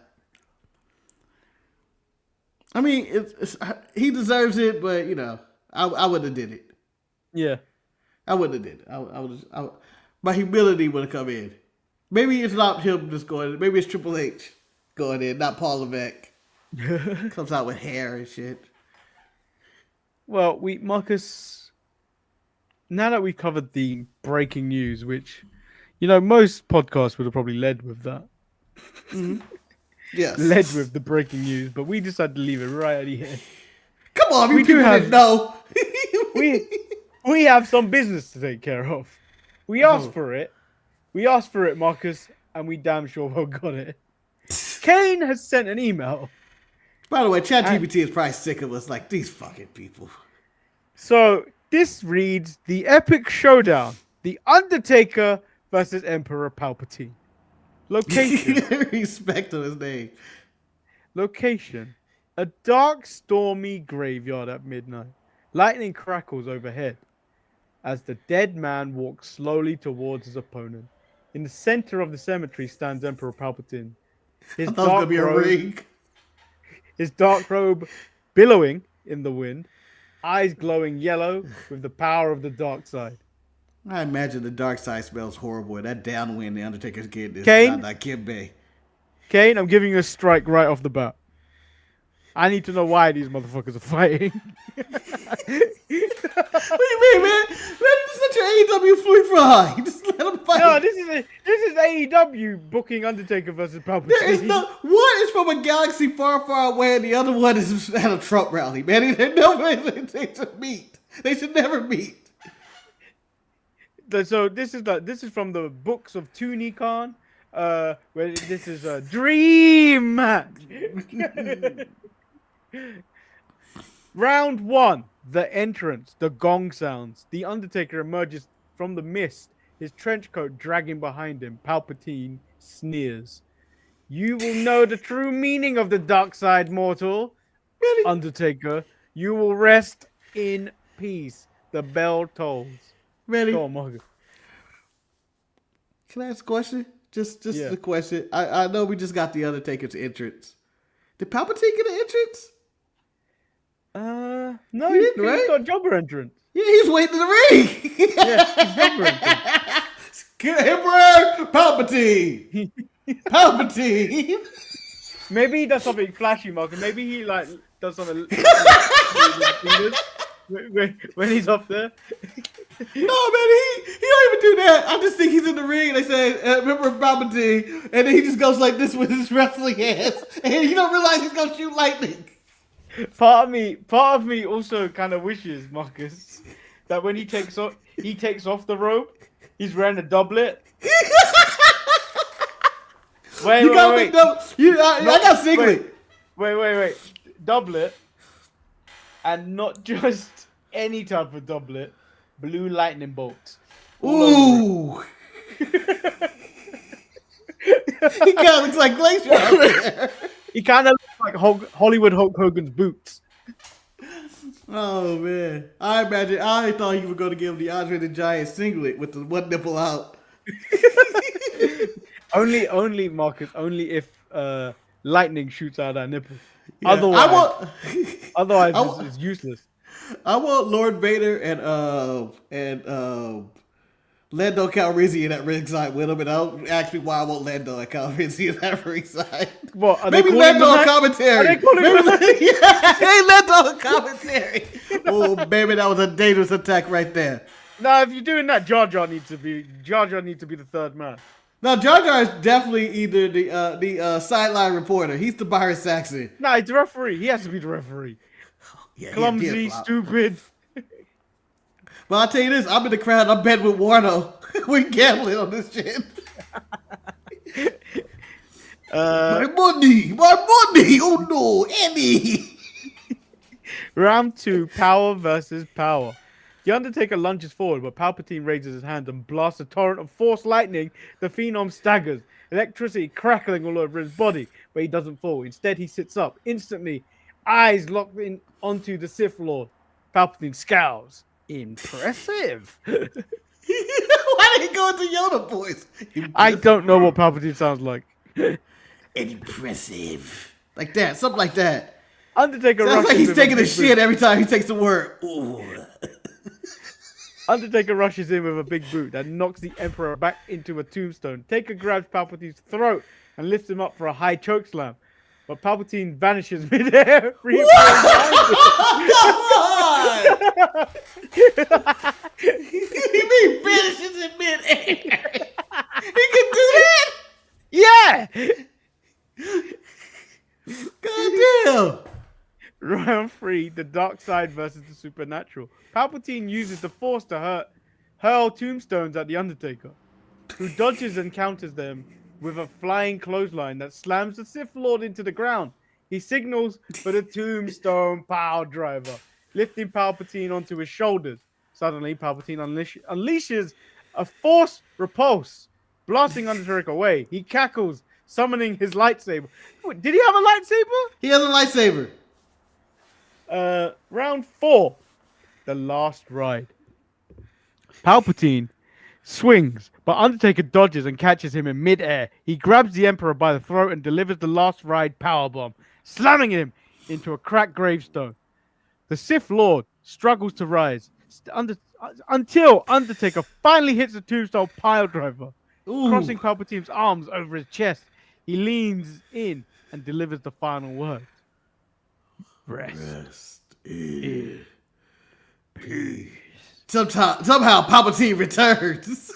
I mean, he deserves it, but, I wouldn't have did it.
Yeah.
I wouldn't have did it. My humility would have come in. Maybe it's not him just going in. Maybe it's Triple H going in, not Paul Levesque. Comes out with hair and shit.
Well, Marcus, now that we've covered the breaking news, which, most podcasts would have probably led with that.
Mm-hmm. Yes.
Led with the breaking news, but we decided to leave it right at the end.
Come on, we people didn't know.
we have some business to take care of. We asked for it. We asked for it, Marcus, and we damn sure well got it. Kane has sent an email.
By the way, ChatGPT is probably sick of us, like, these fucking people.
So this reads: the epic showdown, The Undertaker versus Emperor Palpatine. Location.
Respect on his name.
Location: a dark, stormy graveyard at midnight. Lightning crackles overhead as the dead man walks slowly towards his opponent. In the center of the cemetery stands Emperor Palpatine. His dark robe billowing in the wind, eyes glowing yellow with the power of the dark side.
I imagine the dark side smells horrible. That downwind the Undertaker's getting is
Kane?
not Kimbe.
Kane, I'm giving you a strike right off the bat. I need to know why these motherfuckers are fighting.
What do you mean, man? This is your AEW free fry. Just let them fight.
No, this is AEW booking Undertaker versus Palpatine.
There is no one is from a galaxy far, far away, and the other one is at a Trump rally. Man, they should meet. They should never meet.
So this is from the books of Toonie Khan, where this is a dream match. Round 1, the entrance, the gong sounds. The Undertaker emerges from the mist, his trench coat dragging behind him. Palpatine sneers. You will know the true meaning of the dark side, mortal.
Really?
Undertaker, you will rest in peace. The bell tolls.
Ready?
Go on, Marcus.
Can I ask a question? Just a question. I know we just got the Undertaker's entrance. Did Palpatine get an entrance?
No,
he didn't, right?
He's got jobber entrance.
Yeah, he's waiting in the ring.
Yeah, jobber entrance.
Emperor Palpatine. Palpatine.
Maybe he does something flashy, Marcus. Maybe he does something when he's up there.
No, man, he don't even do that. I just think he's in the ring and they say, remember Palpatine, and then he just goes like this with his wrestling hands, and you don't realize he's gonna shoot lightning.
Part of me also kind of wishes, Marcus, that when he takes off the robe, he's wearing a doublet. Wait.
I got singlet.
Wait. Doublet, and not just any type of doublet. Blue lightning bolts.
Ooh. He kind of looks like Glacier out there.
He kind of looks like Hollywood Hulk Hogan's boots.
Oh, man. I thought he was going to give him the Andre the Giant singlet with the one nipple out.
only, Marcus, only if lightning shoots out that nipple.
Yeah,
Otherwise, it's useless.
I want Lord Vader and Lando Calrissian at ringside with him, and don't ask me why I want Lando and Calrissian at ringside.
What?
Maybe Lando on commentary. Hey, Lando on commentary. Oh, baby, that was a dangerous attack right there.
No, if you're doing that, Jar Jar needs to be the third man.
No, Jar Jar is definitely either the sideline reporter. He's the Byron Saxon.
No, he's the referee. He has to be the referee.
Yeah,
clumsy, stupid.
But I'll tell you this, I'm in the crowd, I'm betting with Warno. We're gambling on this shit. My money! Oh no, Andy!
Round 2, power versus power. The Undertaker lunges forward, but Palpatine raises his hand and blasts a torrent of force lightning. The Phenom staggers, electricity crackling all over his body, but he doesn't fall. Instead, he sits up. Instantly, eyes locked in onto the Sith Lord. Palpatine scowls. Impressive.
Why did he go into Yoda voice?
I don't know what Palpatine sounds like.
Impressive. Like that, something like that.
Undertaker
sounds like he's taking a shit
boots.
every time he takes a word. Ooh.
Undertaker rushes in with a big boot that knocks the Emperor back into a tombstone. Taker grabs Palpatine's throat and lifts him up for a high choke slam. But Palpatine vanishes midair.
Come on! He vanishes in midair. He can do that?
Yeah!
Goddamn!
Round 3, the dark side versus the supernatural. Palpatine uses the Force to hurl tombstones at the Undertaker, who dodges and counters them with a flying clothesline that slams the Sith Lord into the ground. He signals for the tombstone power driver, lifting Palpatine onto his shoulders. Suddenly, Palpatine unleashes a Force repulse, blasting Undertaker away. He cackles, summoning his lightsaber. Wait, did he have a lightsaber?
He has a lightsaber.
Round 4, the last ride. Palpatine swings, but Undertaker dodges and catches him in midair. He grabs the Emperor by the throat and delivers the last ride powerbomb, slamming him into a cracked gravestone. The Sith Lord struggles to rise until Undertaker finally hits the tombstone pile driver, crossing Palpatine's arms over his chest. He leans in and delivers the final word. Rest in peace.
Somehow Palpatine returns.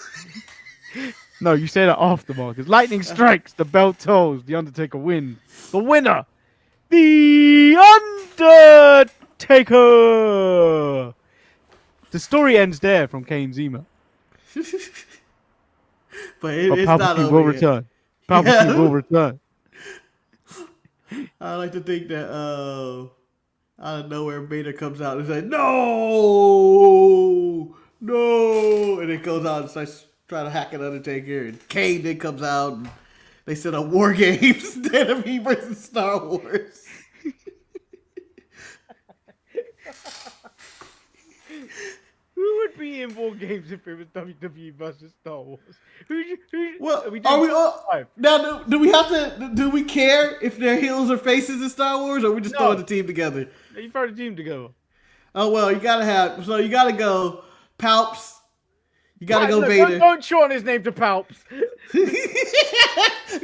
No, you say that after, Marcus. Lightning strikes, the bell tolls, the Undertaker wins. The winner, the Undertaker. The story ends there from Kane's email.
But it's
Palpatine
not over
will
yet.
return. Palpatine will return.
I like to think that out of nowhere Vader comes out and says, "No, no," and it goes out and starts trying to hack an Undertaker. And Kane then comes out and they set up War Games instead of he versus Star Wars.
Who would be in War Games if it was WWE versus Star Wars?
Well,
are we
now? Do we have to? Do we care if they're heels or faces in Star Wars, or we just throwing the team together?
You throw the team together.
Oh well, you gotta go Palps. You gotta go
look,
Vader.
Don't shorten his name to Palps.
You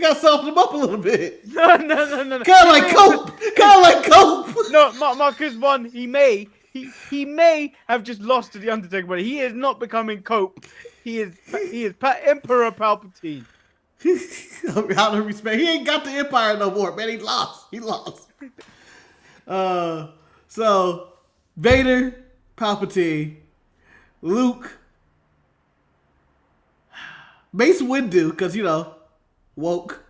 gotta soften him up a little bit.
No.
Kind of like Cope.
No, Marcus won. He may have just lost to the Undertaker, but he is not becoming Cope. He is Emperor Palpatine.
Out of respect, he ain't got the Empire no more, man. He lost. So Vader, Palpatine, Luke, Mace Windu, because woke.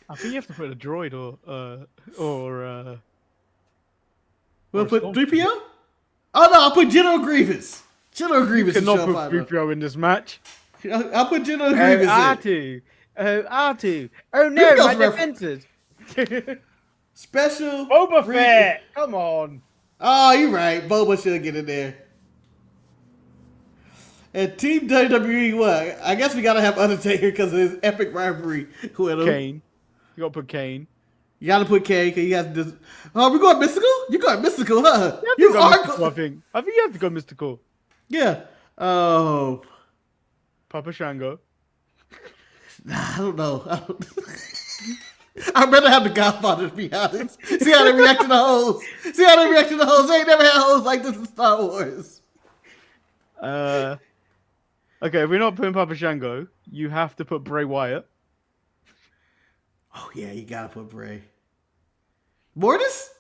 I think you have to put a droid or
We'll put 3PO? Oh no, I'll put General Grievous. General Grievous
cannot put 3PO in this match.
I'll put General Grievous
R2. R2. Oh no, my defenses.
Special
Boba Fett. Come on.
Oh, you're right. Boba should get in there. And Team WWE, what? I guess we gotta have Undertaker because of his epic rivalry with him.
Kane. You gotta put Kane.
You gotta put Kane because he has this. Oh, we going mystical? You going mystical, huh?
You are. Mystical, I think you have to go mystical.
Yeah. Oh.
Papa Shango.
Nah, I don't know. I'd rather have the Godfather, to be honest. See how they react to the hoes. They ain't never had hoes like this in Star Wars.
Okay, if we're not putting Papa Shango, you have to put Bray Wyatt.
Oh, yeah, you gotta put Bray. Mortis?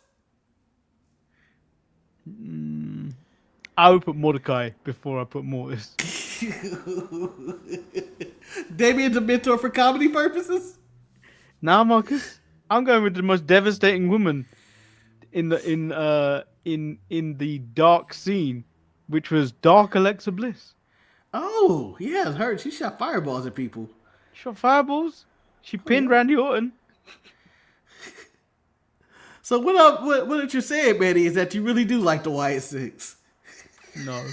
I would put Mordecai before I put Mortis.
Damien's a mentor for comedy purposes?
Now, Marcus, I'm going with the most devastating woman in the dark scene, which was Dark Alexa Bliss.
Oh, yeah, I heard she shot fireballs at people.
Shot fireballs? She pinned Randy Orton.
So what you're saying, Manny, is that you really do like the Wyatt Six?
No.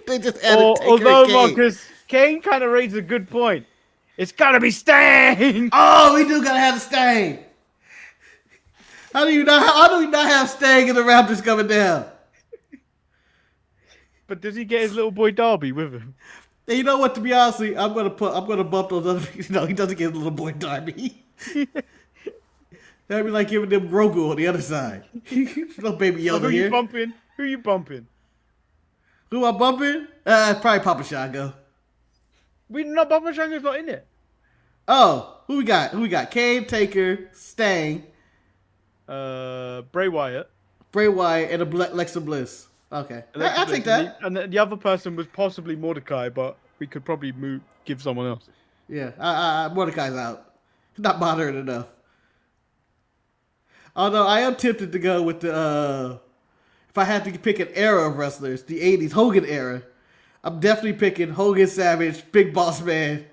They just added Taker
although,
and Kane.
Marcus, Kane kind of raised a good point. It's gotta be Sting!
Oh, we do gotta have the Sting. How do you not have Sting and the Raptors coming down?
but does he get his little boy Darby with him?
And you know what? To be honest, I'm gonna bump those other. No, he doesn't get his little boy Darby. That'd be like giving them Grogu on the other side. No baby Yoda
Who
here.
you bumping? Who you bumping?
Who am I bumping? Probably Papa Shango.
We not Papa Shango's not in it.
Oh, who we got? Who we got? Kane, Taker, Stang,
Bray Wyatt,
and Alexa Bliss. Okay, I'll take that.
And the other person was possibly Mordecai, but we could probably give someone else.
Yeah, Mordecai's out. Not bothering enough. Although I am tempted to go with the if I had to pick an era of wrestlers, the 80s Hogan era, I'm definitely picking Hogan Savage, Big Boss Man,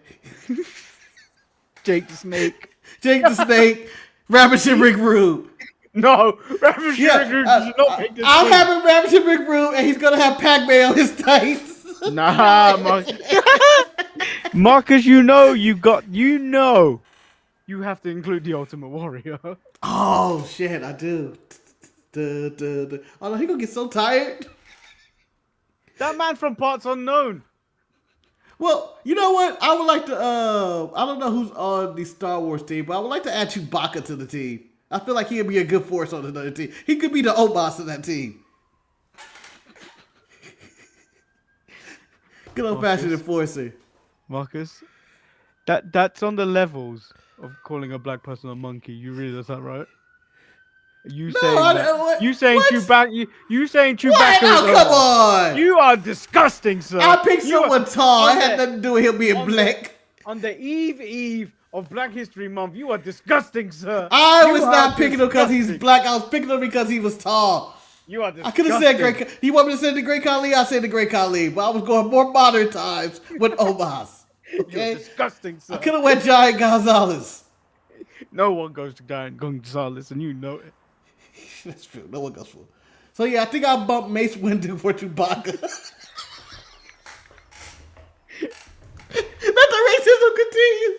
Jake the Snake,
Rabbit and Rick Rude.
No, Rabbit and Rick Rude does not make this.
I'm having Rabbit and Rick Rude, and he's gonna have Pac-Man on his tights.
Nah, Marcus, you have to include the Ultimate Warrior.
Oh shit, I do. Oh no, he gonna get so tired.
That man from Parts Unknown.
Well, you know what? I would like to. I don't know who's on the Star Wars team, but I would like to add Chewbacca to the team. I feel like he'd be a good force on another team. He could be the old boss of that team. Good old fashioned enforcer.
Marcus, that's on the levels of calling a black person a monkey. You realize that, right? You saying Chewbacca? You saying Chewbacca?
Oh, come on!
You are disgusting, sir.
I picked someone tall. It had nothing to do with him being black.
On the eve of Black History Month, you are disgusting, sir.
I was not picking him because he's black. I was picking him because he was tall.
You are disgusting. I
could have said Great. You want me to say the Great Khali? I said the Great Khali, but I was going more modern times with Omos. Okay?
You're disgusting, sir.
I could have went Giant Gonzalez.
No one goes to Giant Gonzalez, and you know it.
That's true. No one goes for it. So yeah, I think I'll bump Mace Windu for Chewbacca. Let the racism continue.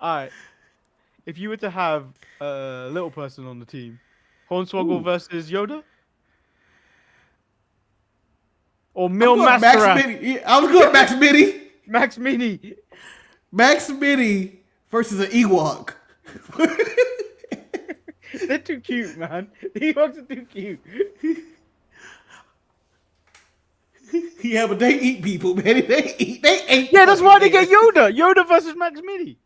Alright. If you were to have a little person on the team, Hornswoggle versus Yoda? Or Mil Mascara?
I was going Max Mini.
Max Mini.
Max Mini versus an Ewok.
They're too cute, man. The Ewoks are too cute.
Yeah, but they eat people, man. They eat.
Yeah, that's why they get Yoda. Yoda versus Max Mini.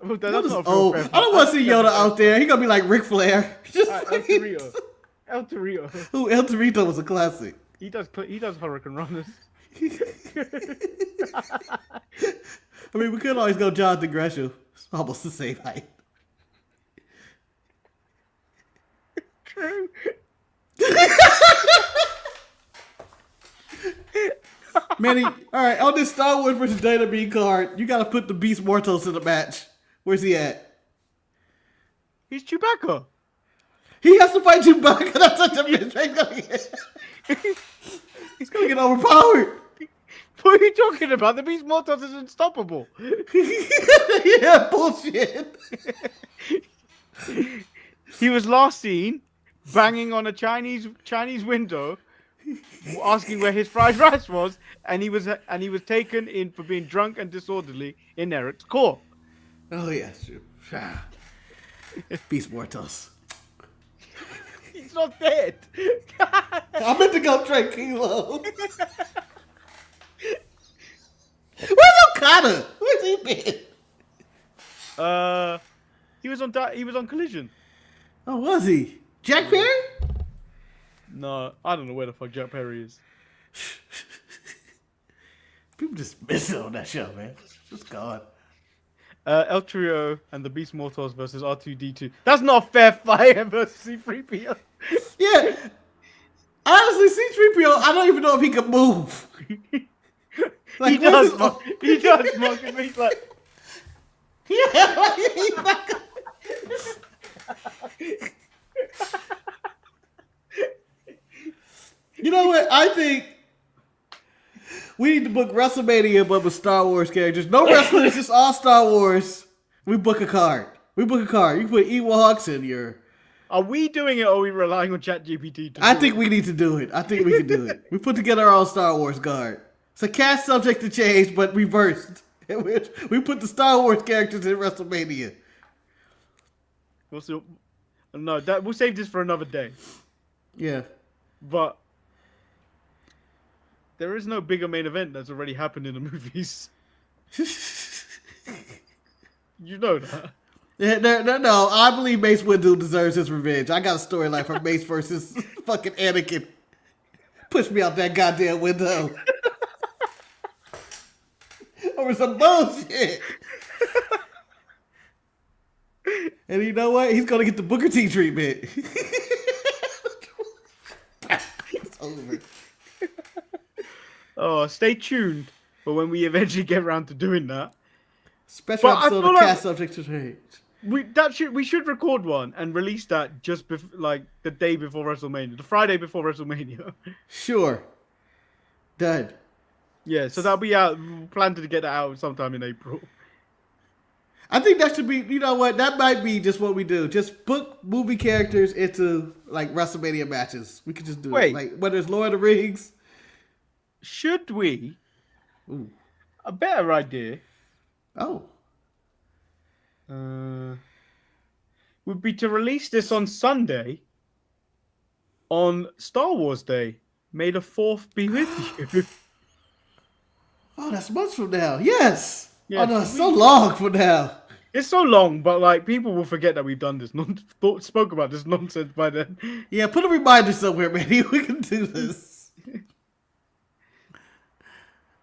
Oh, that's not
I don't want to see Yoda out there. He gonna be like Ric Flair.
El Torito.
Ooh, El Torito was a classic.
He does Hurricane Runners.
I mean, we could always go Jonathan Gresham. It's almost the same height.
True.
Manny, all right, on this Star Wars versus Data B card, you gotta put the Beast Mortos in the match. Where's he at?
He's Chewbacca.
He has to fight Chewbacca. That's such a bitch. He's gonna get overpowered.
What are you talking about? The Beast Mortos is unstoppable.
Yeah, bullshit.
He was last seen banging on a Chinese window, asking where his fried rice was, and he was taken in for being drunk and disorderly in Eric's court.
Oh yes, Beast Mortos.
He's not dead.
I meant to go Trey Kilo. Where's Okada? Where's he been?
He was on Collision.
Oh, was he? Jack Perry?
No, I don't know where the fuck Jack Perry is.
People just miss it on that show, man. It's gone.
El Trio and the Beast Mortals versus R2D2. That's not a fair fight versus C3PO.
Yeah. Honestly, C3PO, I don't even know if he can move. Like,
he does, Mark. He's like...
Yeah, you know what? I think we need to book WrestleMania, but with Star Wars characters. No wrestlers, just all Star Wars. We book a card. You can put Ewoks in your
Are we doing it or are we relying on ChatGPT to
I
do
think
it?
we need to do it. I think we can do it. We put together our own Star Wars guard. It's a cast subject to change, but reversed. We put the Star Wars characters in WrestleMania.
We'll see. No, we'll save this for another day.
Yeah.
But there is no bigger main event that's already happened in the movies. You know that.
Yeah, no. I believe Mace Windu deserves his revenge. I got a storyline for Mace versus fucking Anakin. Push me out that goddamn window. Over some bullshit. And you know what? He's gonna get the Booker T treatment. It's over.
Oh, stay tuned for when we eventually get around to doing that.
Special
But I
episode
feel
of
like-
cast subject to change.
We should record one and release that just like the day before WrestleMania, the Friday before WrestleMania.
Sure. Done.
Yeah, so that'll be out. We plan to get that out sometime in April.
I think that should be, you know what? That might be just what we do. Just book movie characters into like WrestleMania matches. We could just do it. Like whether it's Lord of the Rings.
Should we?
Ooh.
A better idea.
Oh.
Would be to release this on Sunday on Star Wars Day. May the 4th be with you.
Oh, that's months from now. Yes.
Yeah,
oh no, it's so long from now.
It's so long, but like people will forget that we've done this, spoke about this nonsense by then.
Yeah, put a reminder somewhere, man. We can do this.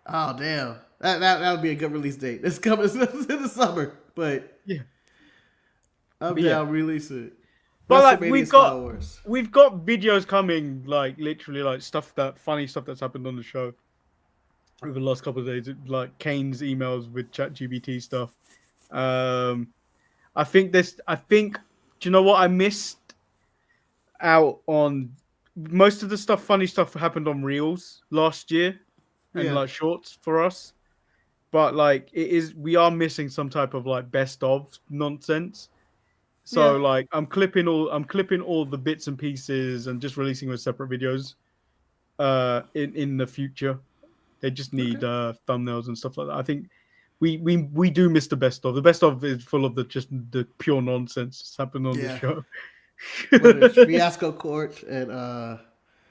Oh damn, that would be a good release date. It's coming. It's in the summer, but
yeah,
I'm down. Release it.
But like we've got videos coming, like literally like funny stuff that's happened on the show over the last couple of days, like Kane's emails with ChatGPT stuff. I think, do you know what I missed out on? Most of the funny stuff happened on Reels last year and like shorts for us. But like we are missing some type of like best of nonsense. So like I'm clipping all the bits and pieces and just releasing with separate videos in the future. They just need thumbnails and stuff like that. I think we do miss the best of. The best of is full of the pure nonsense that's happened on the show.
Fiasco Court and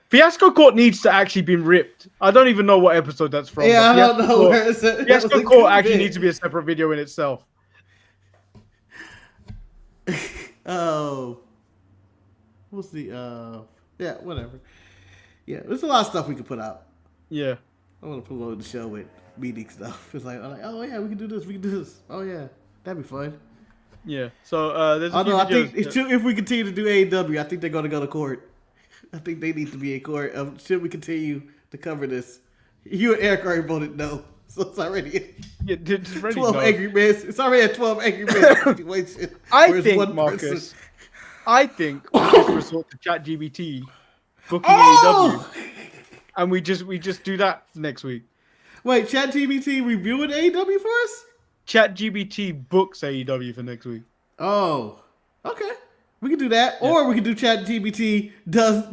Fiasco Court needs to actually be ripped. I don't even know what episode that's from.
Yeah, I don't know where it's at.
Fiasco Court actually needs to be a separate video in itself.
Oh, what's the whatever. Yeah, there's a lot of stuff we could put out.
Yeah,
I want to promote the show with meeting stuff. It's like, oh yeah, we can do this. We can do this. Oh yeah, that'd be fun.
Yeah. So there's. I
think if we continue to do AEW, I think they're gonna go to court. I think they need to be in court. Should we continue to cover this? You and Eric already voted no, so it's already 12 angry men. It's already a 12 angry men situation.
I think, Marcus. I think we just resort to ChatGPT booking AEW, and we just do that next week.
Wait, ChatGPT reviewing AEW for us?
ChatGPT books AEW for next week.
Oh, okay. We can do that, or we can do ChatGPT does.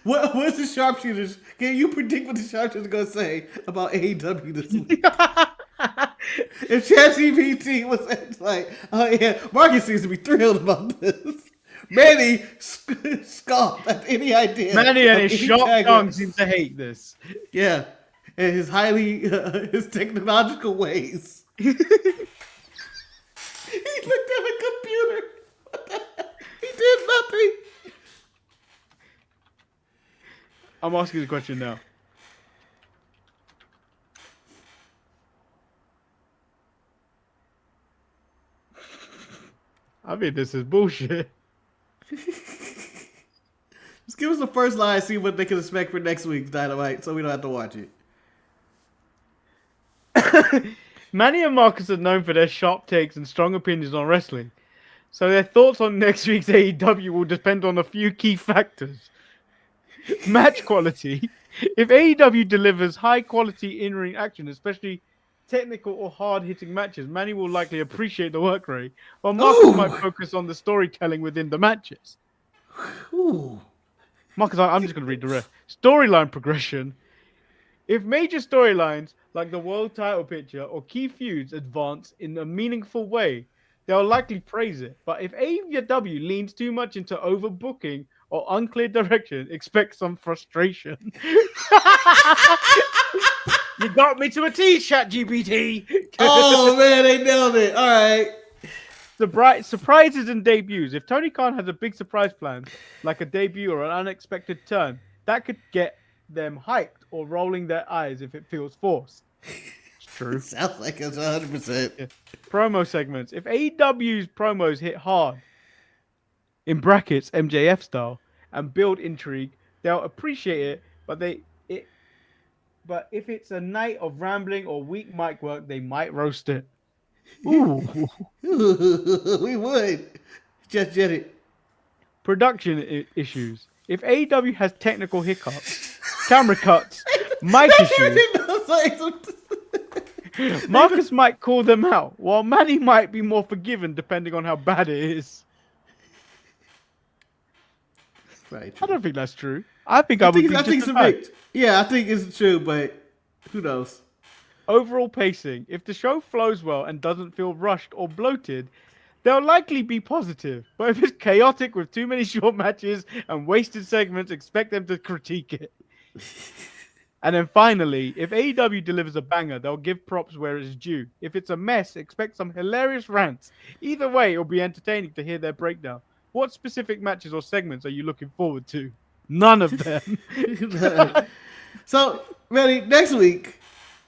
What's the sharpshooters? Can you predict what the sharpshooters are gonna say about AEW this week? If ChatGPT was like, oh yeah, Marcus seems to be thrilled about this. Manny scoffed at any idea.
Manny and his sharp tongue seem to hate this.
Yeah, and his his technological ways. He looked at a computer. He did nothing.
I'm asking the question now. I mean, this is bullshit.
Just give us the first line, see what they can expect for next week's Dynamite, so we don't have to watch
it. Manny and Marcus are known for their sharp takes and strong opinions on wrestling. So their thoughts on next week's AEW will depend on a few key factors. Match quality. If AEW delivers high-quality in-ring action, especially technical or hard-hitting matches, Manny will likely appreciate the work rate, while Marcus might focus on the storytelling within the matches.
Ooh.
Marcus, I'm just going to read the rest. Storyline progression. If major storylines like the world title picture or key feuds advance in a meaningful way, they'll likely praise it. But if AEW leans too much into overbooking or unclear direction, expect some frustration. You got me to a T, ChatGPT.
Oh man, they nailed it. All right.
Surprises and debuts. If Tony Khan has a big surprise plan, like a debut or an unexpected turn, that could get them hyped or rolling their eyes if it feels forced. It's true.
Sounds like it's 100%.
Yeah. Promo segments. If AEW's promos hit hard, in brackets MJF style, and build intrigue, they'll appreciate it. But if it's a night of rambling or weak mic work, they might roast it. Ooh.
We would. Just did it.
Production issues. If AEW has technical hiccups, camera cuts, mic issues, Marcus might call them out, while Manny might be more forgiven depending on how bad it is.
Right.
I don't think that's true. I think I think it's a bit.
Yeah, I think it's true, but who knows?
Overall pacing. If the show flows well and doesn't feel rushed or bloated, they'll likely be positive. But if it's chaotic with too many short matches and wasted segments, expect them to critique it. And then finally, if AEW delivers a banger, they'll give props where it's due. If it's a mess, expect some hilarious rants. Either way, it'll be entertaining to hear their breakdown. What specific matches or segments are you looking forward to? None of them.
So, ready, next week,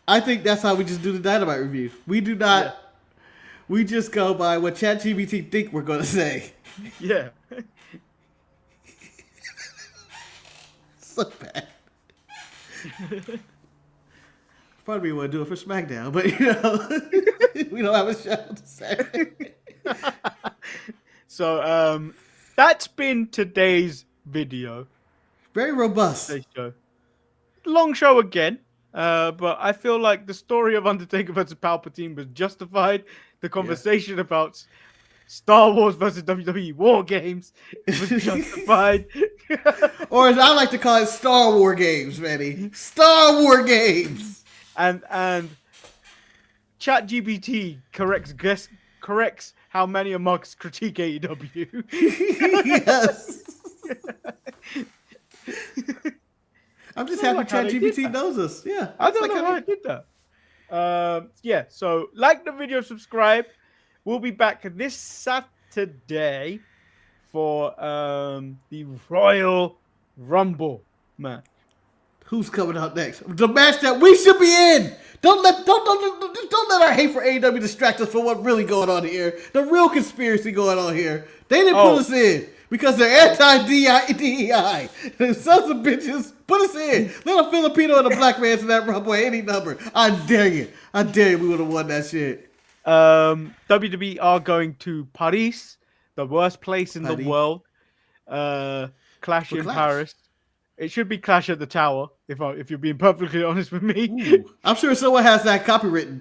I think that's how we just do the Dynamite review. We do not, we just go by what ChatGPT think we're going to say.
Yeah.
So bad. Part of me want to do it for SmackDown, but we don't have a show to say.
So that's been today's video.
Very robust.
Today's show. Long show again, but I feel like the story of Undertaker versus Palpatine was justified. The conversation about Star Wars versus WWE War Games was justified.
Or as I like to call it, Star War Games, Manny. Star War Games.
And ChatGPT corrects how Manny and Marcus critique AEW.
Yes. I'm just happy ChatGPT knows us. Yeah.
I don't know how I did that. Yeah, so like the video, subscribe. We'll be back this Saturday for the Royal Rumble match.
Who's coming out next? The match that we should be in. Don't let our hate for AEW distract us from what's really going on here. The real conspiracy going on here. They didn't put us in because they're anti-DEI. The sons of bitches put us in. Let a Filipino and a black man to that Rumble any number. I dare you. I dare you. We would have won that shit.
WWE are going to Paris, the worst place in the world. Clash in Paris. It should be Clash at the Tower, if you're being perfectly honest with me.
Ooh, I'm sure someone has that copywritten.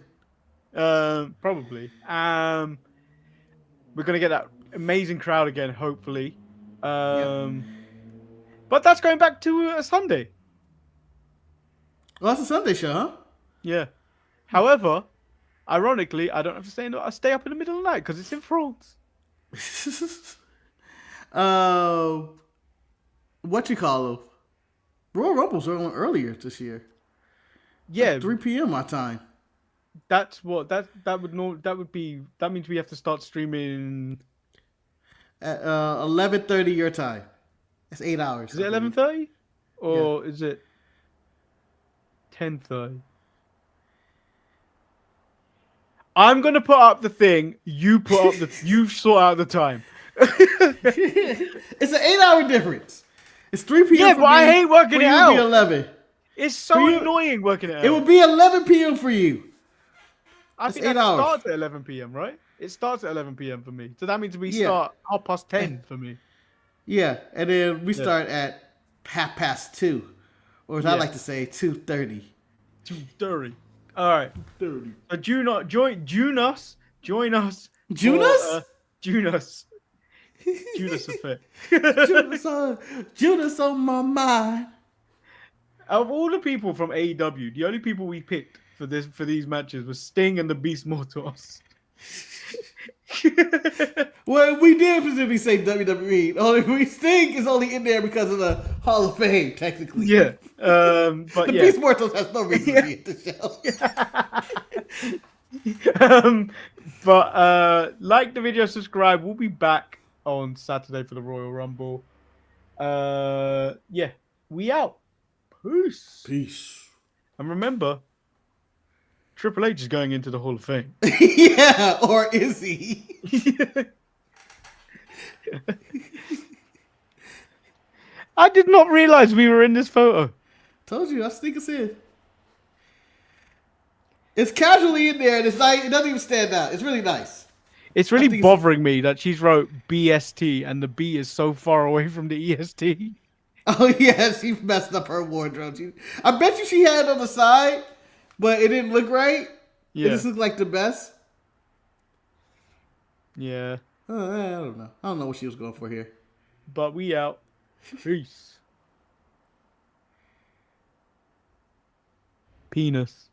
Probably. We're gonna get that amazing crowd again, hopefully. But that's going back to a Sunday.
Well, that's a Sunday show, huh?
Yeah. However, ironically, I don't have to I stay up in the middle of the night because it's in France.
What you call them? Royal Rumbles are on earlier this year.
Yeah,
like 3 p.m. my time.
That's what that means we have to start streaming
at 11:30 your time. That's 8 hours.
Is it 11:30 or is it 10:30? I'm gonna put up the thing. You sort out the time.
It's an 8-hour difference. It's 3 p.m.
Yeah, but I hate working it out.
It would be 11.
It's so annoying working it out.
It would be 11 p.m. for you.
I think it starts at 11 p.m., right? It starts at 11 p.m. for me. So that means we start 10:30 for me.
Yeah, and then we start at 2:30. Or as I like to say, 2:30.
2:30. All right. 2:30. So join us.
June us?
Judas effect.
Judas on my mind.
Of all the people from AEW, the only people we picked for these matches was Sting and the Beast Mortos.
Well, we did specifically say WWE. Only Sting is only in there because of the Hall of Fame, technically.
Yeah. But
the
yeah.
Beast Mortals has no reason to be at the show.
Like the video, subscribe. We'll be back on Saturday for the Royal Rumble. Yeah, we out. Peace.
Peace.
And remember, Triple H is going into the Hall of Fame.
Yeah, or is he?
I did not realize we were in this photo.
Told you, I sneak us in. It's casually in there, and it's nice. It doesn't even stand out. It's really nice.
It's really bothering me that she's wrote BST and the B is so far away from the EST.
Oh yeah, she messed up her wardrobe. I bet you she had it on the side, but it didn't look right.
Yeah.
It just looked like the best.
Yeah.
I don't know. I don't know what she was going for here.
But we out. Peace. Penis.